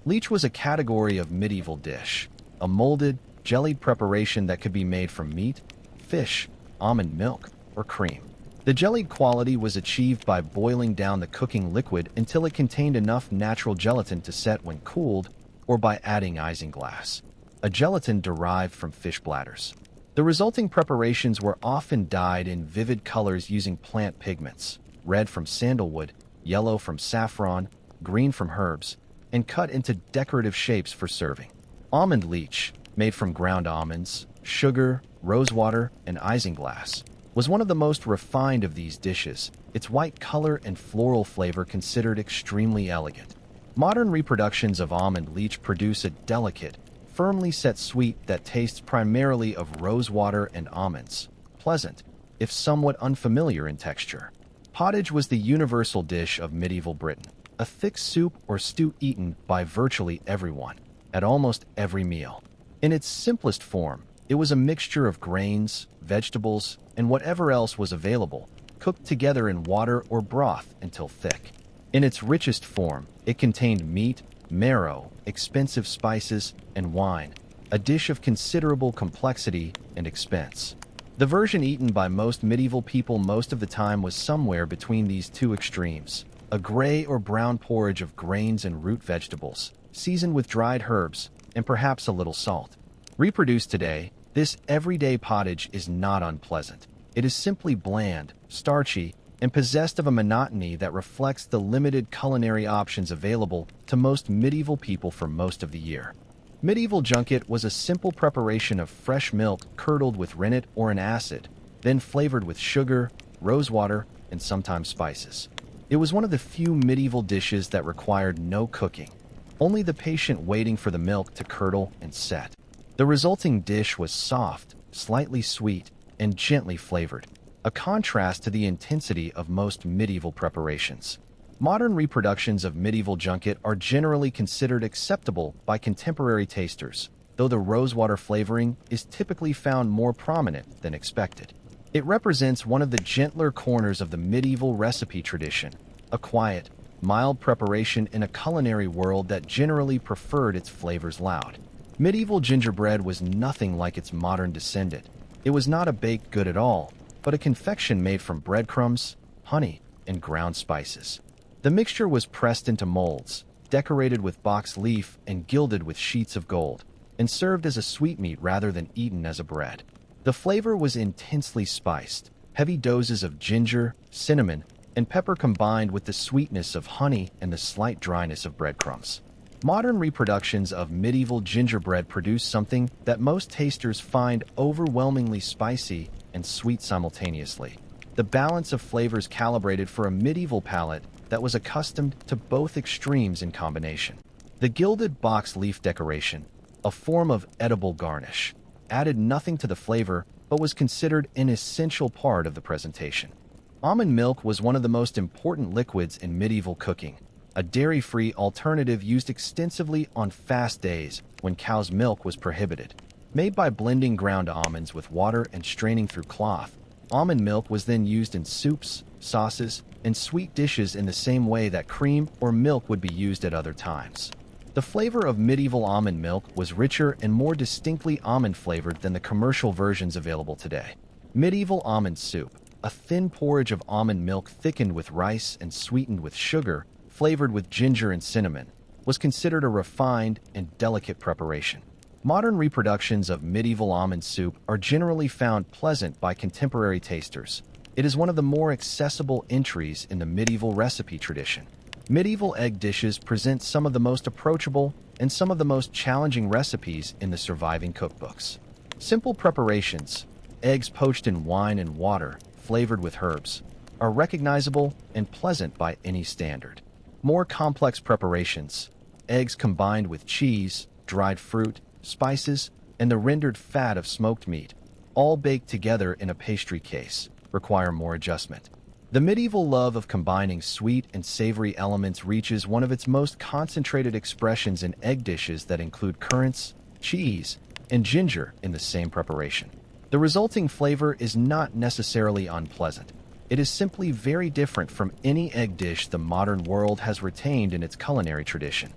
A: Leech was a category of medieval dish, a molded, jellied preparation that could be made from meat, fish, almond milk, or cream. The jellied quality was achieved by boiling down the cooking liquid until it contained enough natural gelatin to set when cooled, or by adding isinglass, a gelatin derived from fish bladders. The resulting preparations were often dyed in vivid colors using plant pigments, red from sandalwood, yellow from saffron, green from herbs, and cut into decorative shapes for serving. Almond leech, made from ground almonds, sugar, rosewater, and isinglass, was one of the most refined of these dishes, its white color and floral flavor considered extremely elegant. Modern reproductions of almond leech produce a delicate, firmly set sweet that tastes primarily of rosewater and almonds, pleasant, if somewhat unfamiliar in texture. Pottage was the universal dish of medieval Britain, a thick soup or stew eaten by virtually everyone, at almost every meal. In its simplest form, it was a mixture of grains, vegetables, and whatever else was available, cooked together in water or broth until thick. In its richest form, it contained meat, marrow, expensive spices, and wine, a dish of considerable complexity and expense. The version eaten by most medieval people most of the time was somewhere between these two extremes, a gray or brown porridge of grains and root vegetables, seasoned with dried herbs, and perhaps a little salt. Reproduced today, this everyday pottage is not unpleasant. It is simply bland, starchy, and possessed of a monotony that reflects the limited culinary options available to most medieval people for most of the year. Medieval junket was a simple preparation of fresh milk curdled with rennet or an acid, then flavored with sugar, rosewater, and sometimes spices. It was one of the few medieval dishes that required no cooking, only the patient waiting for the milk to curdle and set. The resulting dish was soft, slightly sweet, and gently flavored, a contrast to the intensity of most medieval preparations. Modern reproductions of medieval junket are generally considered acceptable by contemporary tasters, though the rosewater flavoring is typically found more prominent than expected. It represents one of the gentler corners of the medieval recipe tradition, a quiet, mild preparation in a culinary world that generally preferred its flavors loud. Medieval gingerbread was nothing like its modern descendant. It was not a baked good at all, but a confection made from breadcrumbs, honey, and ground spices. The mixture was pressed into molds, decorated with box leaf and gilded with sheets of gold, and served as a sweetmeat rather than eaten as a bread. The flavor was intensely spiced. Heavy doses of ginger, cinnamon, and pepper combined with the sweetness of honey and the slight dryness of breadcrumbs. Modern reproductions of medieval gingerbread produce something that most tasters find overwhelmingly spicy and sweet simultaneously. The balance of flavors calibrated for a medieval palate that was accustomed to both extremes in combination. The gilded box leaf decoration, a form of edible garnish, added nothing to the flavor but was considered an essential part of the presentation. Almond milk was one of the most important liquids in medieval cooking, a dairy-free alternative used extensively on fast days when cow's milk was prohibited. Made by blending ground almonds with water and straining through cloth, almond milk was then used in soups, sauces, and sweet dishes in the same way that cream or milk would be used at other times. The flavor of medieval almond milk was richer and more distinctly almond-flavored than the commercial versions available today. Medieval almond soup, a thin porridge of almond milk thickened with rice and sweetened with sugar, flavored with ginger and cinnamon, was considered a refined and delicate preparation. Modern reproductions of medieval almond soup are generally found pleasant by contemporary tasters. It is one of the more accessible entries in the medieval recipe tradition. Medieval egg dishes present some of the most approachable and some of the most challenging recipes in the surviving cookbooks. Simple preparations, eggs poached in wine and water, flavored with herbs, are recognizable and pleasant by any standard. More complex preparations, eggs combined with cheese, dried fruit, spices, and the rendered fat of smoked meat, all baked together in a pastry case, require more adjustment. The medieval love of combining sweet and savory elements reaches one of its most concentrated expressions in egg dishes that include currants, cheese, and ginger in the same preparation. The resulting flavor is not necessarily unpleasant. It is simply very different from any egg dish the modern world has retained in its culinary tradition.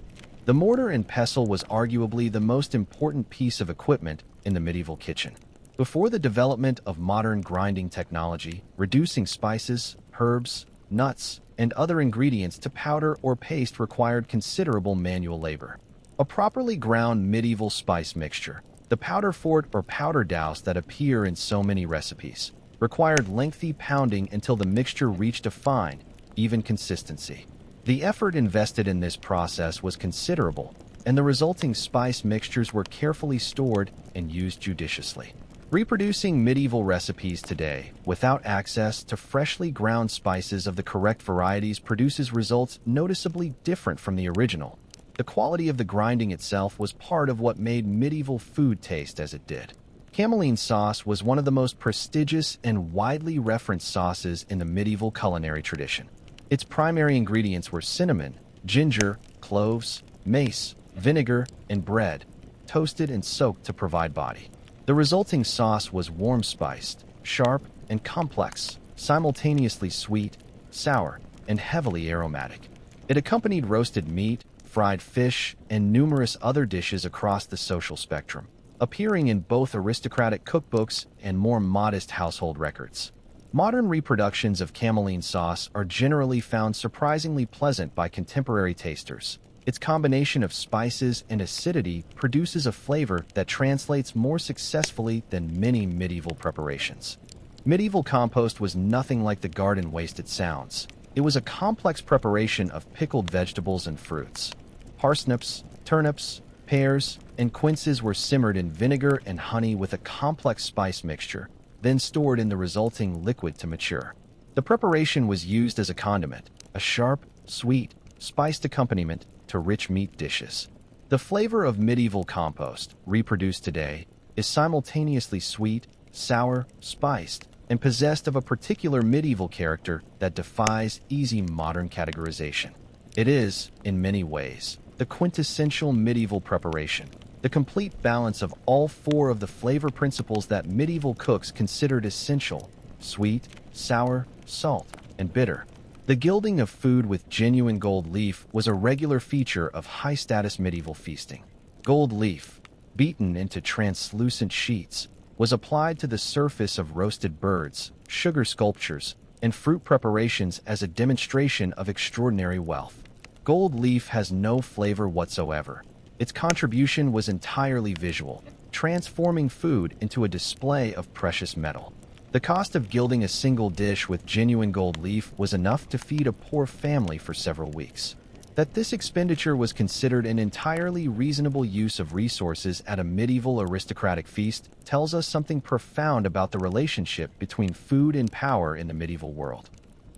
A: The mortar and pestle was arguably the most important piece of equipment in the medieval kitchen. Before the development of modern grinding technology, reducing spices, herbs, nuts, and other ingredients to powder or paste required considerable manual labor. A properly ground medieval spice mixture, the powder fort or powder douse that appear in so many recipes, required lengthy pounding until the mixture reached a fine, even consistency. The effort invested in this process was considerable, and the resulting spice mixtures were carefully stored and used judiciously. Reproducing medieval recipes today without access to freshly ground spices of the correct varieties produces results noticeably different from the original. The quality of the grinding itself was part of what made medieval food taste as it did. Cameline sauce was one of the most prestigious and widely referenced sauces in the medieval culinary tradition. Its primary ingredients were cinnamon, ginger, cloves, mace, vinegar, and bread, toasted and soaked to provide body. The resulting sauce was warm-spiced, sharp, and complex, simultaneously sweet, sour, and heavily aromatic. It accompanied roasted meat, fried fish, and numerous other dishes across the social spectrum, appearing in both aristocratic cookbooks and more modest household records. Modern reproductions of cameline sauce are generally found surprisingly pleasant by contemporary tasters. Its combination of spices and acidity produces a flavor that translates more successfully than many medieval preparations. Medieval compost was nothing like the garden waste it sounds. It was a complex preparation of pickled vegetables and fruits. Parsnips, turnips, pears, and quinces were simmered in vinegar and honey with a complex spice mixture, then stored in the resulting liquid to mature. The preparation was used as a condiment, a sharp, sweet, spiced accompaniment to rich meat dishes. The flavor of medieval compost, reproduced today, is simultaneously sweet, sour, spiced, and possessed of a particular medieval character that defies easy modern categorization. It is, in many ways, the quintessential medieval preparation, the complete balance of all four of the flavor principles that medieval cooks considered essential: sweet, sour, salt, and bitter. The gilding of food with genuine gold leaf was a regular feature of high-status medieval feasting. Gold leaf, beaten into translucent sheets, was applied to the surface of roasted birds, sugar sculptures, and fruit preparations as a demonstration of extraordinary wealth. Gold leaf has no flavor whatsoever. Its contribution was entirely visual, transforming food into a display of precious metal. The cost of gilding a single dish with genuine gold leaf was enough to feed a poor family for several weeks. That this expenditure was considered an entirely reasonable use of resources at a medieval aristocratic feast tells us something profound about the relationship between food and power in the medieval world.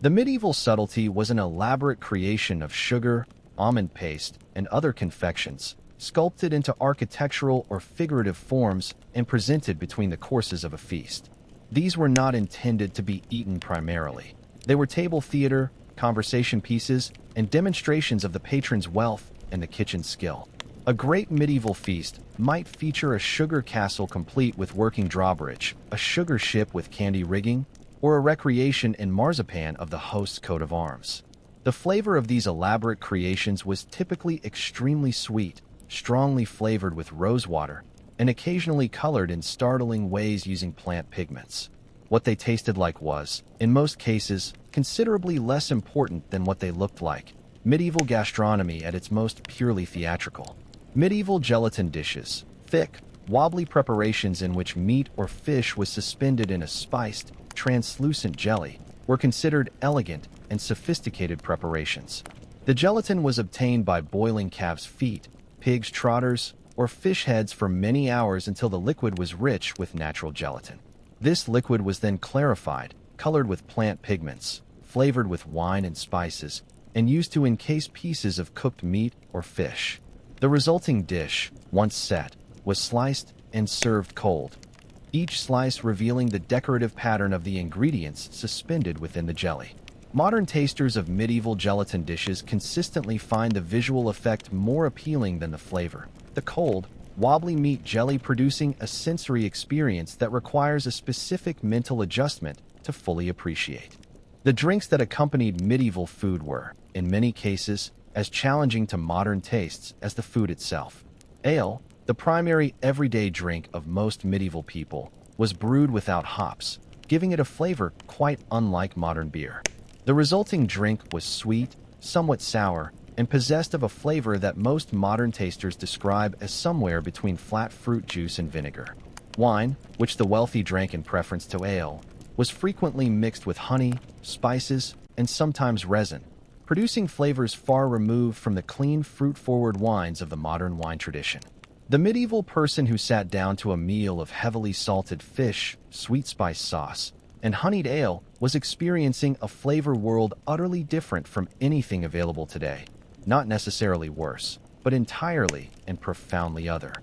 A: The medieval subtlety was an elaborate creation of sugar, almond paste, and other confections, sculpted into architectural or figurative forms and presented between the courses of a feast. These were not intended to be eaten primarily. They were table theater, conversation pieces, and demonstrations of the patron's wealth and the kitchen's skill. A great medieval feast might feature a sugar castle complete with working drawbridge, a sugar ship with candy rigging, or a recreation in marzipan of the host's coat of arms. The flavor of these elaborate creations was typically extremely sweet, strongly flavored with rosewater, and occasionally colored in startling ways using plant pigments. What they tasted like was, in most cases, considerably less important than what they looked like. Medieval gastronomy at its most purely theatrical. Medieval gelatin dishes, thick, wobbly preparations in which meat or fish was suspended in a spiced, translucent jelly, were considered elegant and sophisticated preparations. The gelatin was obtained by boiling calves' feet, pigs' trotters, or fish heads for many hours until the liquid was rich with natural gelatin. This liquid was then clarified, colored with plant pigments, flavored with wine and spices, and used to encase pieces of cooked meat or fish. The resulting dish, once set, was sliced and served cold, each slice revealing the decorative pattern of the ingredients suspended within the jelly. Modern tasters of medieval gelatin dishes consistently find the visual effect more appealing than the flavor. The cold, wobbly meat jelly producing a sensory experience that requires a specific mental adjustment to fully appreciate. The drinks that accompanied medieval food were, in many cases, as challenging to modern tastes as the food itself. Ale, the primary everyday drink of most medieval people, was brewed without hops, giving it a flavor quite unlike modern beer. The resulting drink was sweet, somewhat sour, and possessed of a flavor that most modern tasters describe as somewhere between flat fruit juice and vinegar. Wine, which the wealthy drank in preference to ale, was frequently mixed with honey, spices, and sometimes resin, producing flavors far removed from the clean, fruit-forward wines of the modern wine tradition. The medieval person who sat down to a meal of heavily salted fish, sweet spice sauce, and honeyed ale was experiencing a flavor world utterly different from anything available today. Not necessarily worse, but entirely and profoundly other.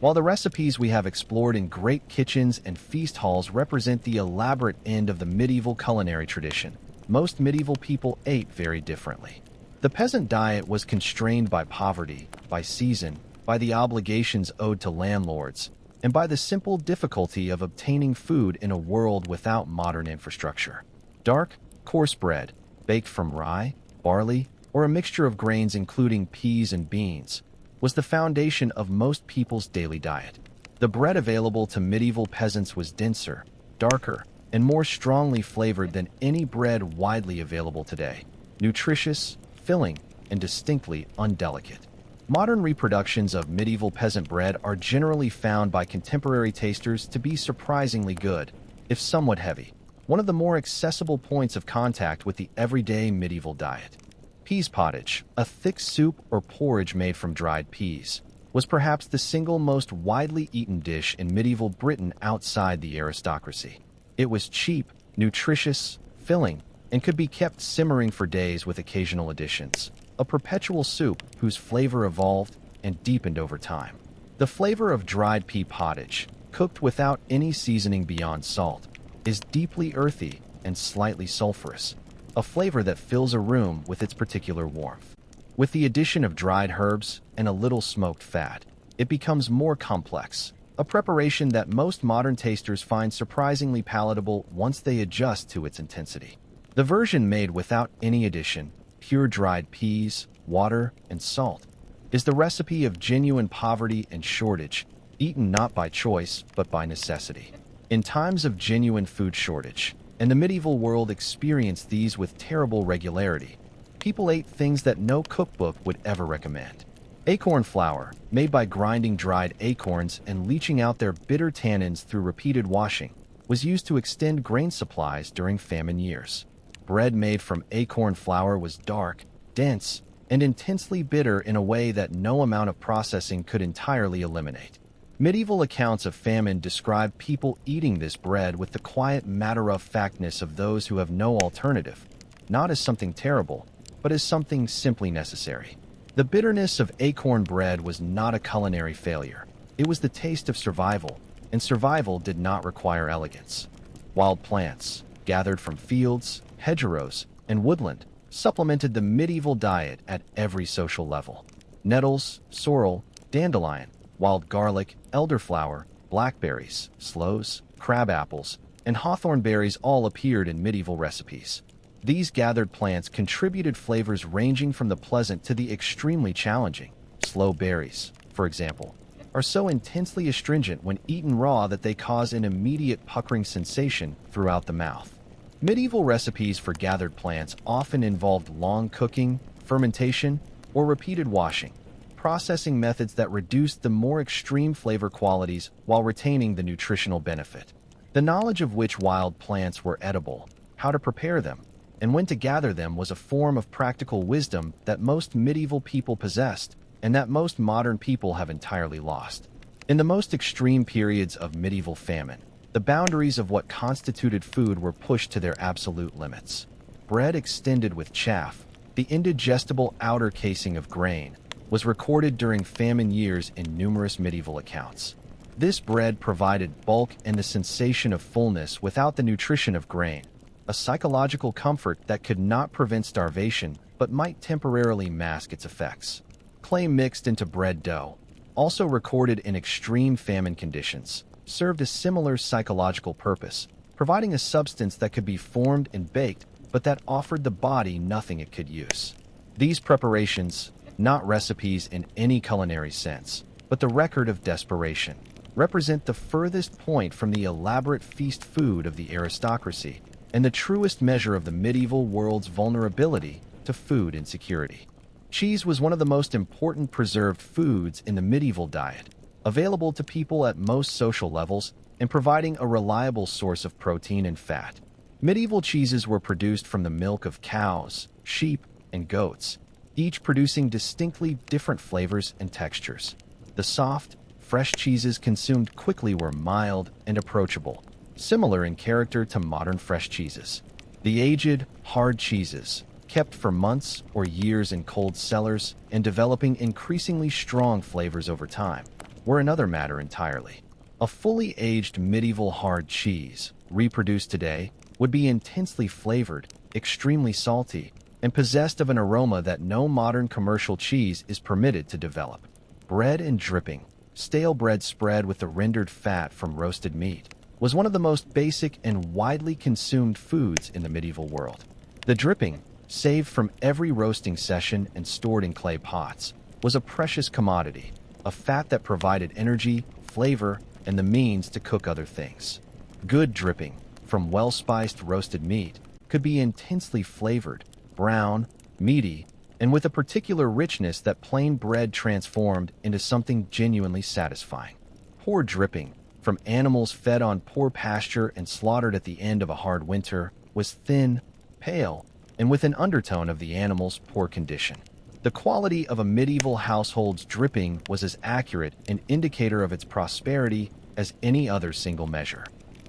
A: While the recipes we have explored in great kitchens and feast halls represent the elaborate end of the medieval culinary tradition, most medieval people ate very differently. The peasant diet was constrained by poverty, by season, by the obligations owed to landlords, and by the simple difficulty of obtaining food in a world without modern infrastructure. Dark, coarse bread, baked from rye, barley, or a mixture of grains including peas and beans, was the foundation of most people's daily diet. The bread available to medieval peasants was denser, darker, and more strongly flavored than any bread widely available today, nutritious, filling, and distinctly undelicate. Modern reproductions of medieval peasant bread are generally found by contemporary tasters to be surprisingly good, if somewhat heavy, one of the more accessible points of contact with the everyday medieval diet. Peas pottage, a thick soup or porridge made from dried peas, was perhaps the single most widely eaten dish in medieval Britain outside the aristocracy. It was cheap, nutritious, filling, and could be kept simmering for days with occasional additions. A perpetual soup whose flavor evolved and deepened over time. The flavor of dried pea pottage, cooked without any seasoning beyond salt, is deeply earthy and slightly sulfurous, a flavor that fills a room with its particular warmth. With the addition of dried herbs and a little smoked fat, it becomes more complex, a preparation that most modern tasters find surprisingly palatable once they adjust to its intensity. The version made without any addition, pure dried peas, water, and salt, is the recipe of genuine poverty and shortage, eaten not by choice but by necessity. In times of genuine food shortage, and the medieval world experienced these with terrible regularity, people ate things that no cookbook would ever recommend. Acorn flour, made by grinding dried acorns and leaching out their bitter tannins through repeated washing, was used to extend grain supplies during famine years. Bread made from acorn flour was dark, dense, and intensely bitter in a way that no amount of processing could entirely eliminate. Medieval accounts of famine describe people eating this bread with the quiet matter-of-factness of those who have no alternative, not as something terrible, but as something simply necessary. The bitterness of acorn bread was not a culinary failure. It was the taste of survival, and survival did not require elegance. Wild plants, gathered from fields, hedgerows, and woodland, supplemented the medieval diet at every social level. Nettles, sorrel, dandelion, wild garlic, elderflower, blackberries, sloes, crab apples, and hawthorn berries all appeared in medieval recipes. These gathered plants contributed flavors ranging from the pleasant to the extremely challenging. Sloe berries, for example, are so intensely astringent when eaten raw that they cause an immediate puckering sensation throughout the mouth. Medieval recipes for gathered plants often involved long cooking, fermentation, or repeated washing, processing methods that reduced the more extreme flavor qualities while retaining the nutritional benefit. The knowledge of which wild plants were edible, how to prepare them, and when to gather them was a form of practical wisdom that most medieval people possessed and that most modern people have entirely lost. In the most extreme periods of medieval famine, the boundaries of what constituted food were pushed to their absolute limits. Bread extended with chaff, the indigestible outer casing of grain, was recorded during famine years in numerous medieval accounts. This bread provided bulk and the sensation of fullness without the nutrition of grain, a psychological comfort that could not prevent starvation but might temporarily mask its effects. Clay mixed into bread dough, also recorded in extreme famine conditions, served a similar psychological purpose, providing a substance that could be formed and baked but that offered the body nothing it could use. These preparations, not recipes in any culinary sense, but the record of desperation, represent the furthest point from the elaborate feast food of the aristocracy and the truest measure of the medieval world's vulnerability to food insecurity. Cheese was one of the most important preserved foods in the medieval diet, available to people at most social levels and providing a reliable source of protein and fat. Medieval cheeses were produced from the milk of cows, sheep, and goats, each producing distinctly different flavors and textures. The soft, fresh cheeses consumed quickly were mild and approachable, similar in character to modern fresh cheeses. The aged, hard cheeses, kept for months or years in cold cellars and developing increasingly strong flavors over time, were another matter entirely. A fully aged medieval hard cheese, reproduced today, would be intensely flavored, extremely salty, and possessed of an aroma that no modern commercial cheese is permitted to develop. Bread and dripping, stale bread spread with the rendered fat from roasted meat, was one of the most basic and widely consumed foods in the medieval world. The dripping, saved from every roasting session and stored in clay pots, was a precious commodity, a fat that provided energy, flavor, and the means to cook other things. Good dripping, from well-spiced roasted meat, could be intensely flavored, brown, meaty, and with a particular richness that plain bread transformed into something genuinely satisfying. Poor dripping, from animals fed on poor pasture and slaughtered at the end of a hard winter, was thin, pale, and with an undertone of the animal's poor condition. The quality of a medieval household's dripping was as accurate an indicator of its prosperity as any other single measure.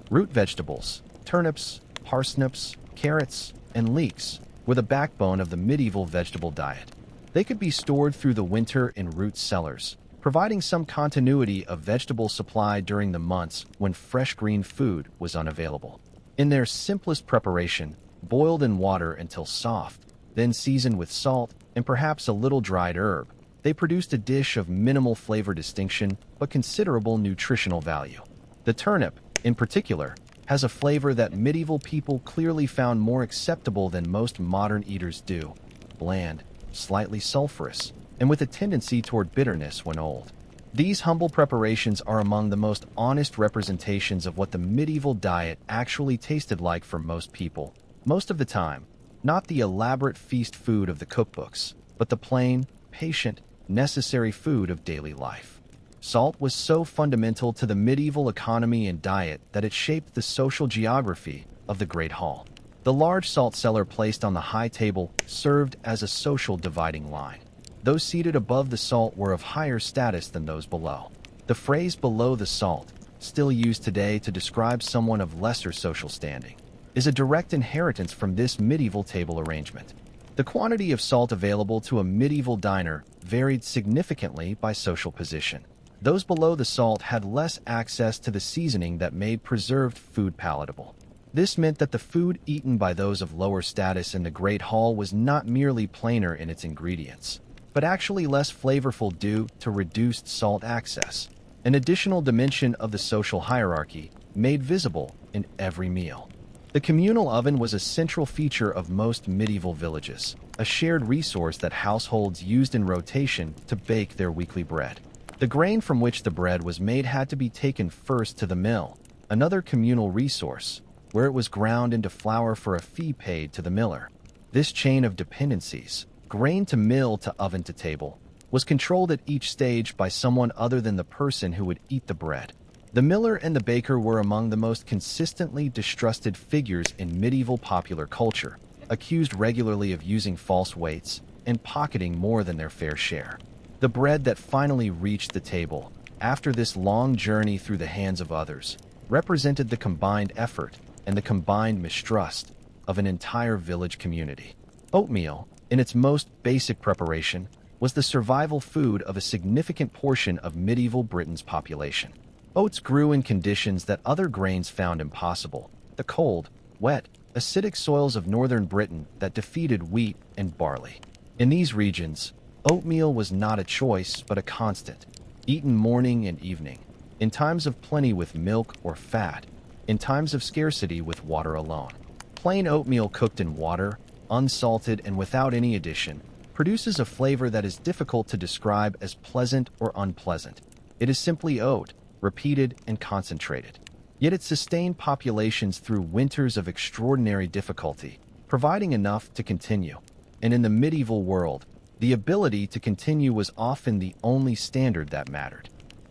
A: Root vegetables, turnips, parsnips, carrots, and leeks were the backbone of the medieval vegetable diet. They could be stored through the winter in root cellars, providing some continuity of vegetable supply during the months when fresh green food was unavailable. In their simplest preparation, boiled in water until soft, then seasoned with salt and perhaps a little dried herb, they produced a dish of minimal flavor distinction but considerable nutritional value. The turnip, in particular, has a flavor that medieval people clearly found more acceptable than most modern eaters do: bland, slightly sulfurous, and with a tendency toward bitterness when old. These humble preparations are among the most honest representations of what the medieval diet actually tasted like for most people, most of the time. Not the elaborate feast food of the cookbooks, but the plain, patient, necessary food of daily life. Salt was so fundamental to the medieval economy and diet that it shaped the social geography of the Great Hall. The large salt cellar placed on the high table served as a social dividing line. Those seated above the salt were of higher status than those below. The phrase "below the salt," still used today to describe someone of lesser social standing, is a direct inheritance from this medieval table arrangement. The quantity of salt available to a medieval diner varied significantly by social position. Those below the salt had less access to the seasoning that made preserved food palatable. This meant that the food eaten by those of lower status in the Great Hall was not merely plainer in its ingredients, but actually less flavorful due to reduced salt access, an additional dimension of the social hierarchy made visible in every meal. The communal oven was a central feature of most medieval villages, a shared resource that households used in rotation to bake their weekly bread. The grain from which the bread was made had to be taken first to the mill, another communal resource, where it was ground into flour for a fee paid to the miller. This chain of dependencies, grain to mill to oven to table, was controlled at each stage by someone other than the person who would eat the bread. The miller and the baker were among the most consistently distrusted figures in medieval popular culture, accused regularly of using false weights and pocketing more than their fair share. The bread that finally reached the table, after this long journey through the hands of others, represented the combined effort and the combined mistrust of an entire village community. Oatmeal, in its most basic preparation, was the survival food of a significant portion of medieval Britain's population. Oats grew in conditions that other grains found impossible: the cold, wet, acidic soils of northern Britain that defeated wheat and barley. In these regions, oatmeal was not a choice but a constant, eaten morning and evening, in times of plenty with milk or fat, in times of scarcity with water alone. Plain oatmeal cooked in water, unsalted and without any addition, produces a flavor that is difficult to describe as pleasant or unpleasant. It is simply oat, repeated and concentrated. Yet it sustained populations through winters of extraordinary difficulty, providing enough to continue. And in the medieval world, the ability to continue was often the only standard that mattered.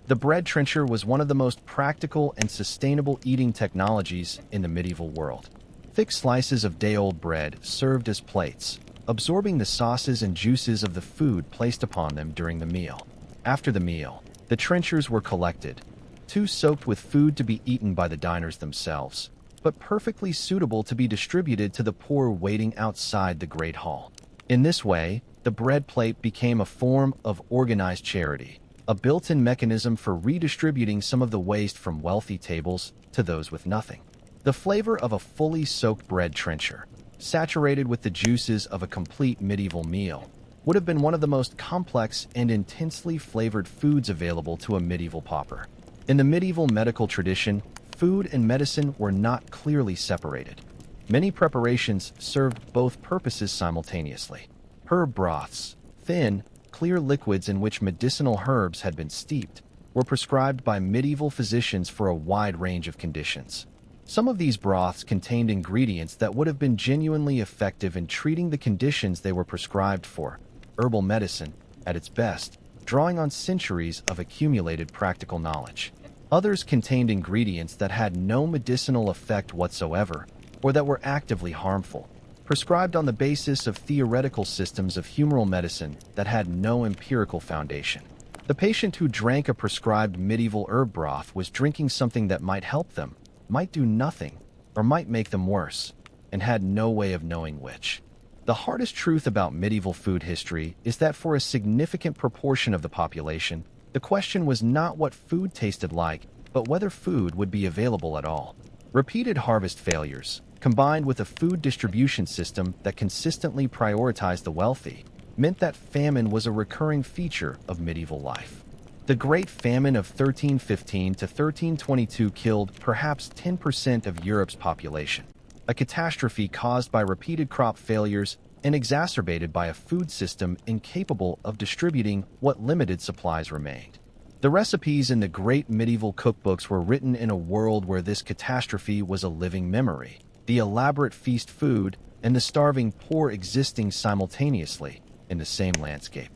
A: The bread trencher was one of the most practical and sustainable eating technologies in the medieval world. Thick slices of day-old bread served as plates, absorbing the sauces and juices of the food placed upon them during the meal. After the meal, the trenchers were collected, too soaked with food to be eaten by the diners themselves, but perfectly suitable to be distributed to the poor waiting outside the Great Hall. In this way, the bread plate became a form of organized charity, a built-in mechanism for redistributing some of the waste from wealthy tables to those with nothing. The flavor of a fully soaked bread trencher, saturated with the juices of a complete medieval meal, would have been one of the most complex and intensely flavored foods available to a medieval pauper. In the medieval medical tradition, food and medicine were not clearly separated. Many preparations served both purposes simultaneously. Herb broths, thin, clear liquids in which medicinal herbs had been steeped, were prescribed by medieval physicians for a wide range of conditions. Some of these broths contained ingredients that would have been genuinely effective in treating the conditions they were prescribed for, herbal medicine, at its best, drawing on centuries of accumulated practical knowledge. Others contained ingredients that had no medicinal effect whatsoever, or that were actively harmful, prescribed on the basis of theoretical systems of humoral medicine that had no empirical foundation. The patient who drank a prescribed medieval herb broth was drinking something that might help them, might do nothing, or might make them worse. and had no way of knowing which. The hardest truth about medieval food history is that for a significant proportion of the population, the question was not what food tasted like, but whether food would be available at all. Repeated harvest failures, combined with a food distribution system that consistently prioritized the wealthy, meant that famine was a recurring feature of medieval life. The Great Famine of 1315 to 1322 killed perhaps 10% of Europe's population, a catastrophe caused by repeated crop failures and exacerbated by a food system incapable of distributing what limited supplies remained. The recipes in the great medieval cookbooks were written in a world where this catastrophe was a living memory, the elaborate feast food and the starving poor existing simultaneously in the same landscape.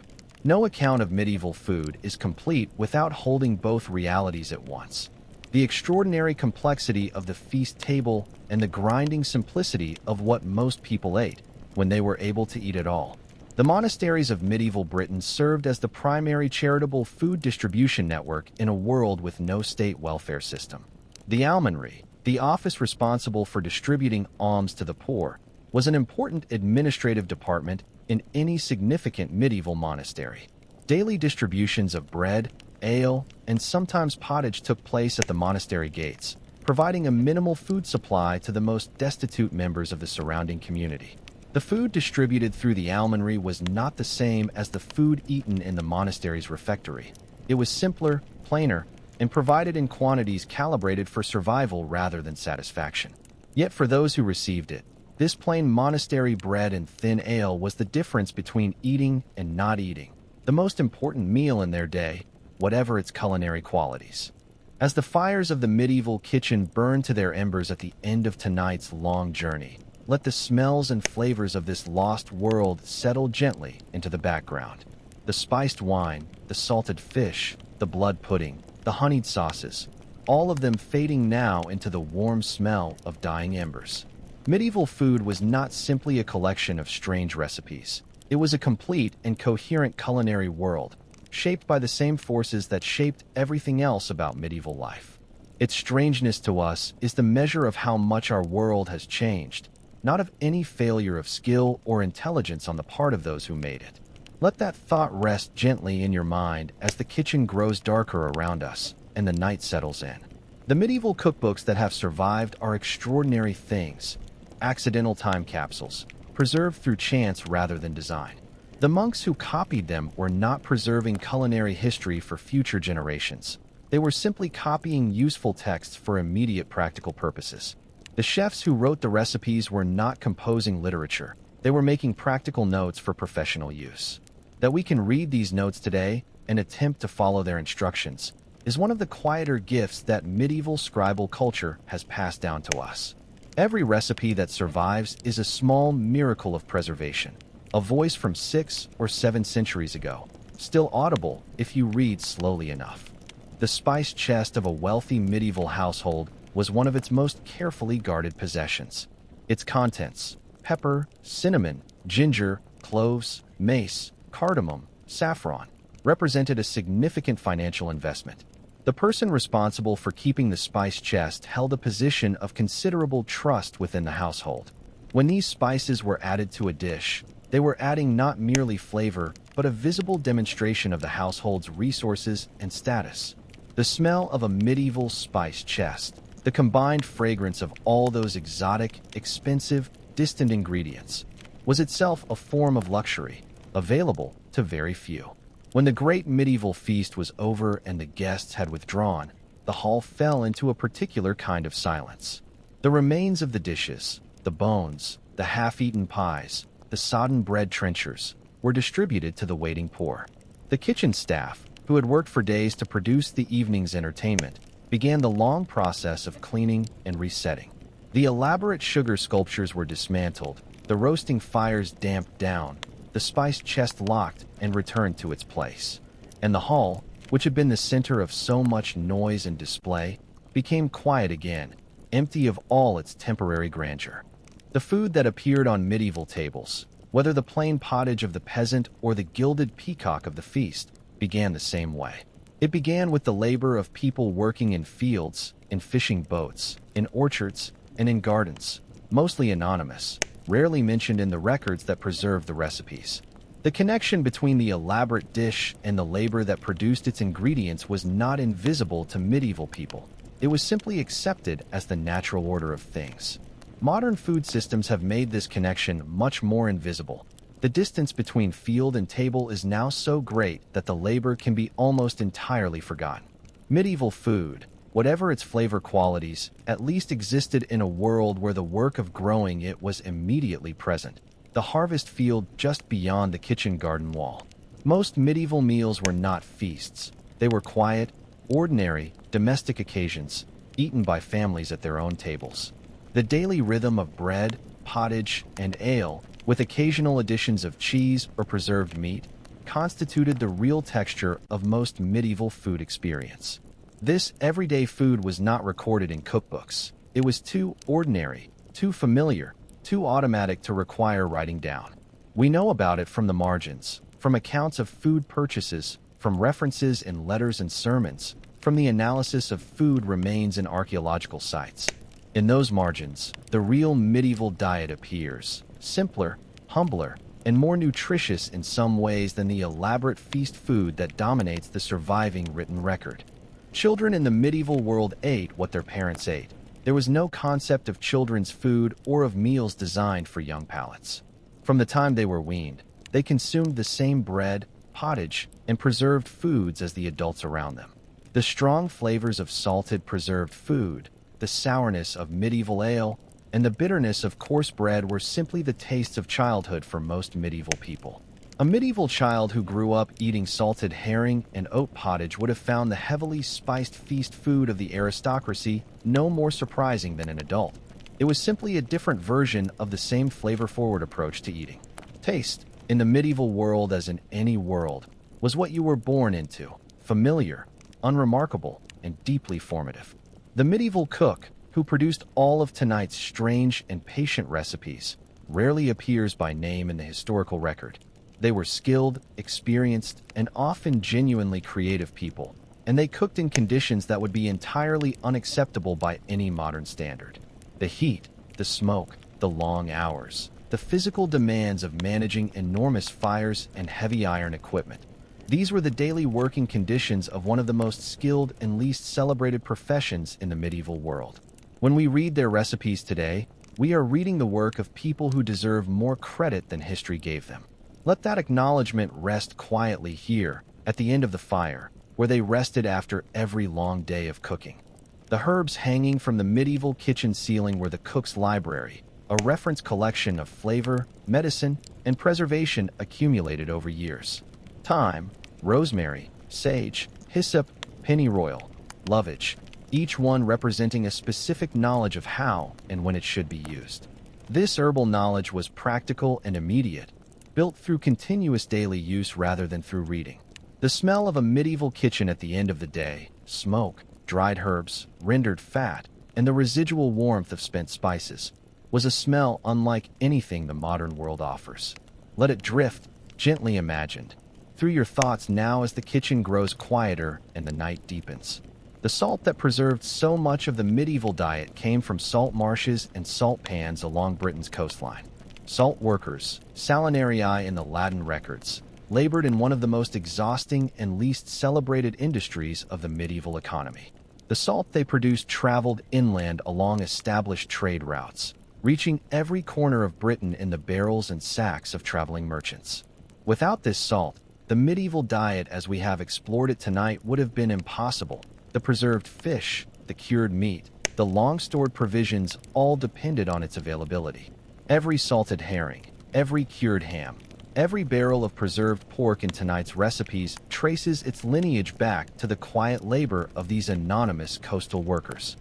A: No account of medieval food is complete without holding both realities at once. The extraordinary complexity of the feast table and the grinding simplicity of what most people ate when they were able to eat at all. The monasteries of medieval Britain served as the primary charitable food distribution network in a world with no state welfare system. The almonry, the office responsible for distributing alms to the poor, was an important administrative department in any significant medieval monastery. Daily distributions of bread, ale, and sometimes pottage took place at the monastery gates, providing a minimal food supply to the most destitute members of the surrounding community. The food distributed through the almonry was not the same as the food eaten in the monastery's refectory. It was simpler, plainer, and provided in quantities calibrated for survival rather than satisfaction. Yet for those who received it, this plain monastery bread and thin ale was the difference between eating and not eating, the most important meal in their day, whatever its culinary qualities. As the fires of the medieval kitchen burned to their embers at the end of tonight's long journey, let the smells and flavors of this lost world settle gently into the background. The spiced wine, the salted fish, the blood pudding, the honeyed sauces, all of them fading now into the warm smell of dying embers. Medieval food was not simply a collection of strange recipes. It was a complete and coherent culinary world, shaped by the same forces that shaped everything else about medieval life. Its strangeness to us is the measure of how much our world has changed, not of any failure of skill or intelligence on the part of those who made it. Let that thought rest gently in your mind as the kitchen grows darker around us and the night settles in. The medieval cookbooks that have survived are extraordinary things, accidental time capsules, preserved through chance rather than design. The monks who copied them were not preserving culinary history for future generations. They were simply copying useful texts for immediate practical purposes. The chefs who wrote the recipes were not composing literature. They were making practical notes for professional use. That we can read these notes today and attempt to follow their instructions is one of the quieter gifts that medieval scribal culture has passed down to us. Every recipe that survives is a small miracle of preservation, a voice from 6 or 7 centuries ago, still audible if you read slowly enough. The spice chest of a wealthy medieval household was one of its most carefully guarded possessions. Its contents, pepper, cinnamon, ginger, cloves, mace, cardamom, saffron, represented a significant financial investment. The person responsible for keeping the spice chest held a position of considerable trust within the household. When these spices were added to a dish, they were adding not merely flavor, but a visible demonstration of the household's resources and status. The smell of a medieval spice chest, the combined fragrance of all those exotic, expensive, distant ingredients, was itself a form of luxury, available to very few. When the great medieval feast was over and the guests had withdrawn, the hall fell into a particular kind of silence. The remains of the dishes, the bones, the half-eaten pies, the sodden bread trenchers, were distributed to the waiting poor. The kitchen staff, who had worked for days to produce the evening's entertainment, began the long process of cleaning and resetting. The elaborate sugar sculptures were dismantled, the roasting fires damped down, the spice chest locked and returned to its place. And the hall, which had been the center of so much noise and display, became quiet again, empty of all its temporary grandeur. The food that appeared on medieval tables, whether the plain pottage of the peasant or the gilded peacock of the feast, began the same way. It began with the labor of people working in fields, in fishing boats, in orchards, and in gardens, mostly anonymous, rarely mentioned in the records that preserve the recipes. The connection between the elaborate dish and the labor that produced its ingredients was not invisible to medieval people. It was simply accepted as the natural order of things. Modern food systems have made this connection much more invisible. The distance between field and table is now so great that the labor can be almost entirely forgotten. Medieval food, whatever its flavor qualities, at least existed in a world where the work of growing it was immediately present. The harvest field just beyond the kitchen garden wall. Most medieval meals were not feasts. They were quiet, ordinary, domestic occasions, eaten by families at their own tables. The daily rhythm of bread, pottage, and ale, with occasional additions of cheese or preserved meat, constituted the real texture of most medieval food experience. This everyday food was not recorded in cookbooks. It was too ordinary, too familiar, too automatic to require writing down. We know about it from the margins, from accounts of food purchases, from references in letters and sermons, from the analysis of food remains in archaeological sites. In those margins, the real medieval diet appears, simpler, humbler, and more nutritious in some ways than the elaborate feast food that dominates the surviving written record. Children in the medieval world ate what their parents ate. There was no concept of children's food or of meals designed for young palates. From the time they were weaned, they consumed the same bread, pottage, and preserved foods as the adults around them. The strong flavors of salted preserved food, the sourness of medieval ale, and the bitterness of coarse bread were simply the tastes of childhood for most medieval people. A medieval child who grew up eating salted herring and oat pottage would have found the heavily spiced feast food of the aristocracy no more surprising than an adult. It was simply a different version of the same flavor-forward approach to eating. Taste, in the medieval world as in any world, was what you were born into, familiar, unremarkable, and deeply formative. The medieval cook, who produced all of tonight's strange and patient recipes, rarely appears by name in the historical record. They were skilled, experienced, and often genuinely creative people, and they cooked in conditions that would be entirely unacceptable by any modern standard. The heat, the smoke, the long hours, the physical demands of managing enormous fires and heavy iron equipment. These were the daily working conditions of one of the most skilled and least celebrated professions in the medieval world. When we read their recipes today, we are reading the work of people who deserve more credit than history gave them. Let that acknowledgement rest quietly here, at the end of the fire, where they rested after every long day of cooking. The herbs hanging from the medieval kitchen ceiling were the cook's library, a reference collection of flavor, medicine, and preservation accumulated over years. Thyme, rosemary, sage, hyssop, pennyroyal, lovage, each one representing a specific knowledge of how and when it should be used. This herbal knowledge was practical and immediate, built through continuous daily use rather than through reading. The smell of a medieval kitchen at the end of the day, smoke, dried herbs, rendered fat, and the residual warmth of spent spices, was a smell unlike anything the modern world offers. Let it drift, gently imagined, through your thoughts now as the kitchen grows quieter and the night deepens. The salt that preserved so much of the medieval diet came from salt marshes and salt pans along Britain's coastline. Salt workers, salinarii in the Latin records, labored in one of the most exhausting and least celebrated industries of the medieval economy. The salt they produced traveled inland along established trade routes, reaching every corner of Britain in the barrels and sacks of traveling merchants. Without this salt, the medieval diet as we have explored it tonight would have been impossible. The preserved fish, the cured meat, the long-stored provisions all depended on its availability. Every salted herring, every cured ham, every barrel of preserved pork in tonight's recipes traces its lineage back to the quiet labor of these anonymous coastal workers.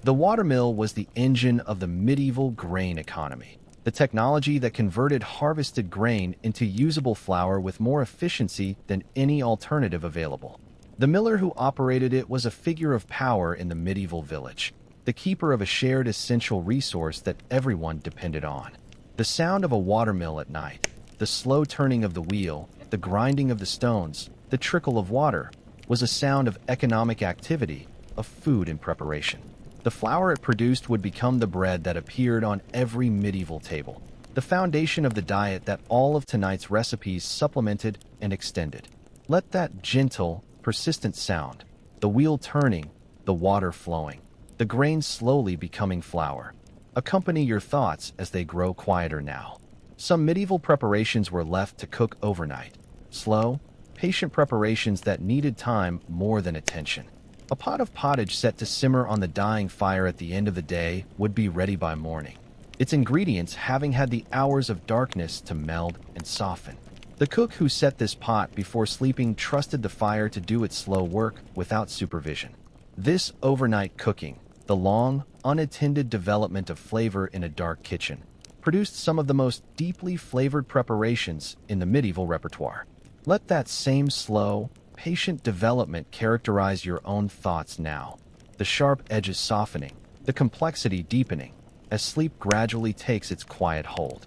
A: The watermill was the engine of the medieval grain economy, the technology that converted harvested grain into usable flour with more efficiency than any alternative available. The miller who operated it was a figure of power in the medieval village, the keeper of a shared essential resource that everyone depended on. The sound of a watermill at night, the slow turning of the wheel, the grinding of the stones, the trickle of water, was a sound of economic activity, of food in preparation. The flour it produced would become the bread that appeared on every medieval table, the foundation of the diet that all of tonight's recipes supplemented and extended. Let that gentle, persistent sound, the wheel turning, the water flowing, the grains slowly becoming flour, accompany your thoughts as they grow quieter now. Some medieval preparations were left to cook overnight. Slow, patient preparations that needed time more than attention. A pot of pottage set to simmer on the dying fire at the end of the day would be ready by morning, its ingredients having had the hours of darkness to meld and soften. The cook who set this pot before sleeping trusted the fire to do its slow work without supervision. This overnight cooking, the long, unattended development of flavor in a dark kitchen, produced some of the most deeply flavored preparations in the medieval repertoire. Let that same slow, patient development characterize your own thoughts now, the sharp edges softening, the complexity deepening, as sleep gradually takes its quiet hold.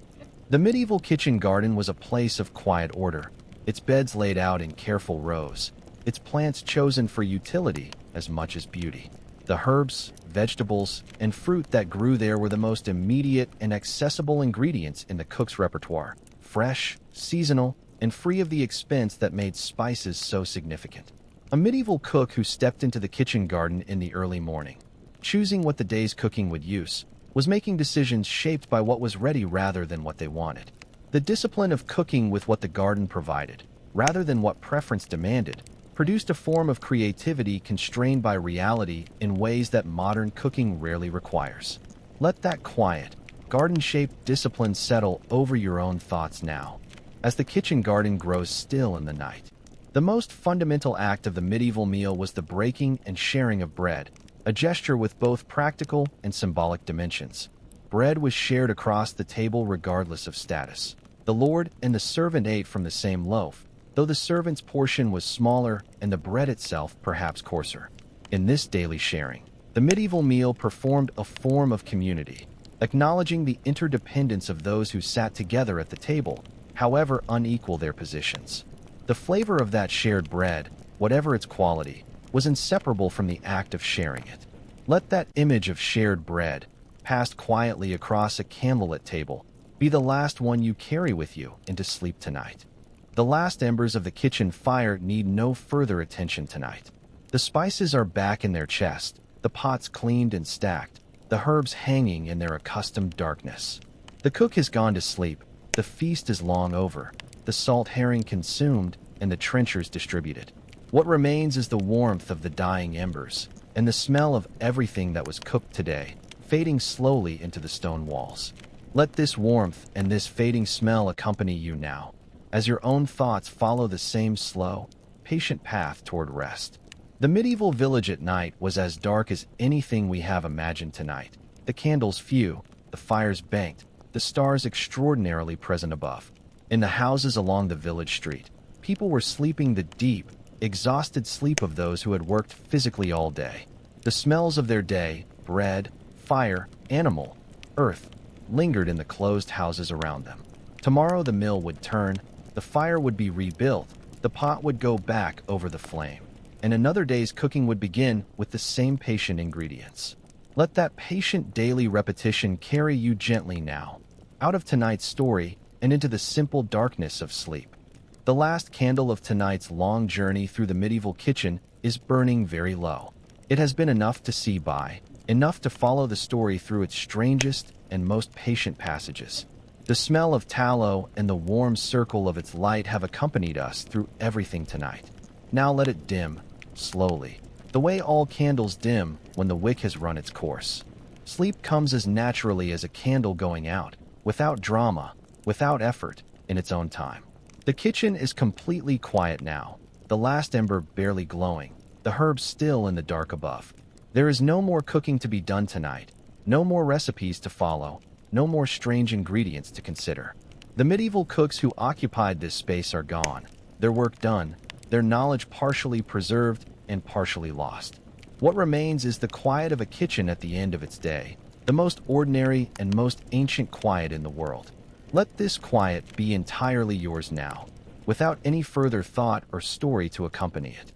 A: The medieval kitchen garden was a place of quiet order, its beds laid out in careful rows, its plants chosen for utility as much as beauty. The herbs, vegetables, and fruit that grew there were the most immediate and accessible ingredients in the cook's repertoire, fresh, seasonal, and free of the expense that made spices so significant. A medieval cook who stepped into the kitchen garden in the early morning, choosing what the day's cooking would use, was making decisions shaped by what was ready rather than what they wanted. The discipline of cooking with what the garden provided, rather than what preference demanded, produced a form of creativity constrained by reality in ways that modern cooking rarely requires. Let that quiet, garden-shaped discipline settle over your own thoughts now, as the kitchen garden grows still in the night. The most fundamental act of the medieval meal was the breaking and sharing of bread, a gesture with both practical and symbolic dimensions. Bread was shared across the table regardless of status. The lord and the servant ate from the same loaf, though the servant's portion was smaller and the bread itself perhaps coarser. In this daily sharing, the medieval meal performed a form of community, acknowledging the interdependence of those who sat together at the table, however unequal their positions. The flavor of that shared bread, whatever its quality, was inseparable from the act of sharing it. Let that image of shared bread, passed quietly across a candlelit table, be the last one you carry with you into sleep tonight. The last embers of the kitchen fire need no further attention tonight. The spices are back in their chest, the pots cleaned and stacked, the herbs hanging in their accustomed darkness. The cook has gone to sleep, the feast is long over, the salt herring consumed, and the trenchers distributed. What remains is the warmth of the dying embers, and the smell of everything that was cooked today, fading slowly into the stone walls. Let this warmth and this fading smell accompany you now, as your own thoughts follow the same slow, patient path toward rest. The medieval village at night was as dark as anything we have imagined tonight. The candles few, the fires banked, the stars extraordinarily present above. In the houses along the village street, people were sleeping the deep, exhausted sleep of those who had worked physically all day. The smells of their day, bread, fire, animal, earth, lingered in the closed houses around them. Tomorrow the mill would turn, the fire would be rebuilt, the pot would go back over the flame, and another day's cooking would begin with the same patient ingredients. Let that patient daily repetition carry you gently now, out of tonight's story and into the simple darkness of sleep. The last candle of tonight's long journey through the medieval kitchen is burning very low. It has been enough to see by, enough to follow the story through its strangest and most patient passages. The smell of tallow and the warm circle of its light have accompanied us through everything tonight. Now let it dim, slowly, the way all candles dim when the wick has run its course. Sleep comes as naturally as a candle going out, without drama, without effort, in its own time. The kitchen is completely quiet now, the last ember barely glowing, the herbs still in the dark above. There is no more cooking to be done tonight, no more recipes to follow, no more strange ingredients to consider. The medieval cooks who occupied this space are gone, their work done, their knowledge partially preserved and partially lost. What remains is the quiet of a kitchen at the end of its day, the most ordinary and most ancient quiet in the world. Let this quiet be entirely yours now, without any further thought or story to accompany it.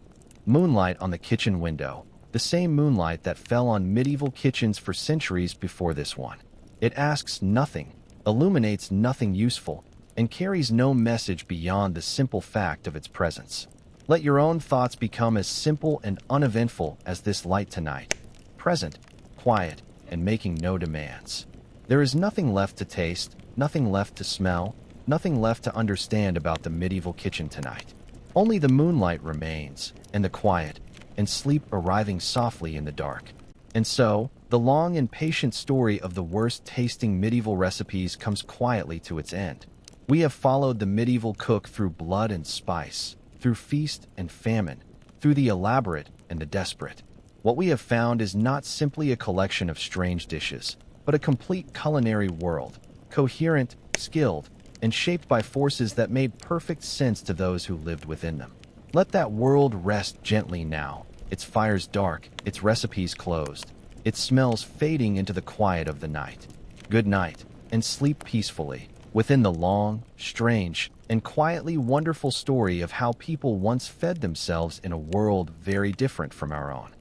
A: Moonlight on the kitchen window, the the same moonlight that fell on medieval kitchens for centuries before this one. It asks nothing, illuminates nothing useful, and carries no message beyond the simple fact of its presence. Let your own thoughts become as simple and uneventful as this light tonight, present, quiet, and making no demands. There is nothing left to taste, nothing left to smell, nothing left to understand about the medieval kitchen tonight. Only the moonlight remains, and the quiet, and sleep arriving softly in the dark. And so, the long and patient story of the worst-tasting medieval recipes comes quietly to its end. We have followed the medieval cook through blood and spice, through feast and famine, through the elaborate and the desperate. What we have found is not simply a collection of strange dishes, but a complete culinary world, coherent, skilled, and shaped by forces that made perfect sense to those who lived within them. Let that world rest gently now, its fires dark, its recipes closed, its smells fading into the quiet of the night. Good night, and sleep peacefully, within the long, strange, and quietly wonderful story of how people once fed themselves in a world very different from our own.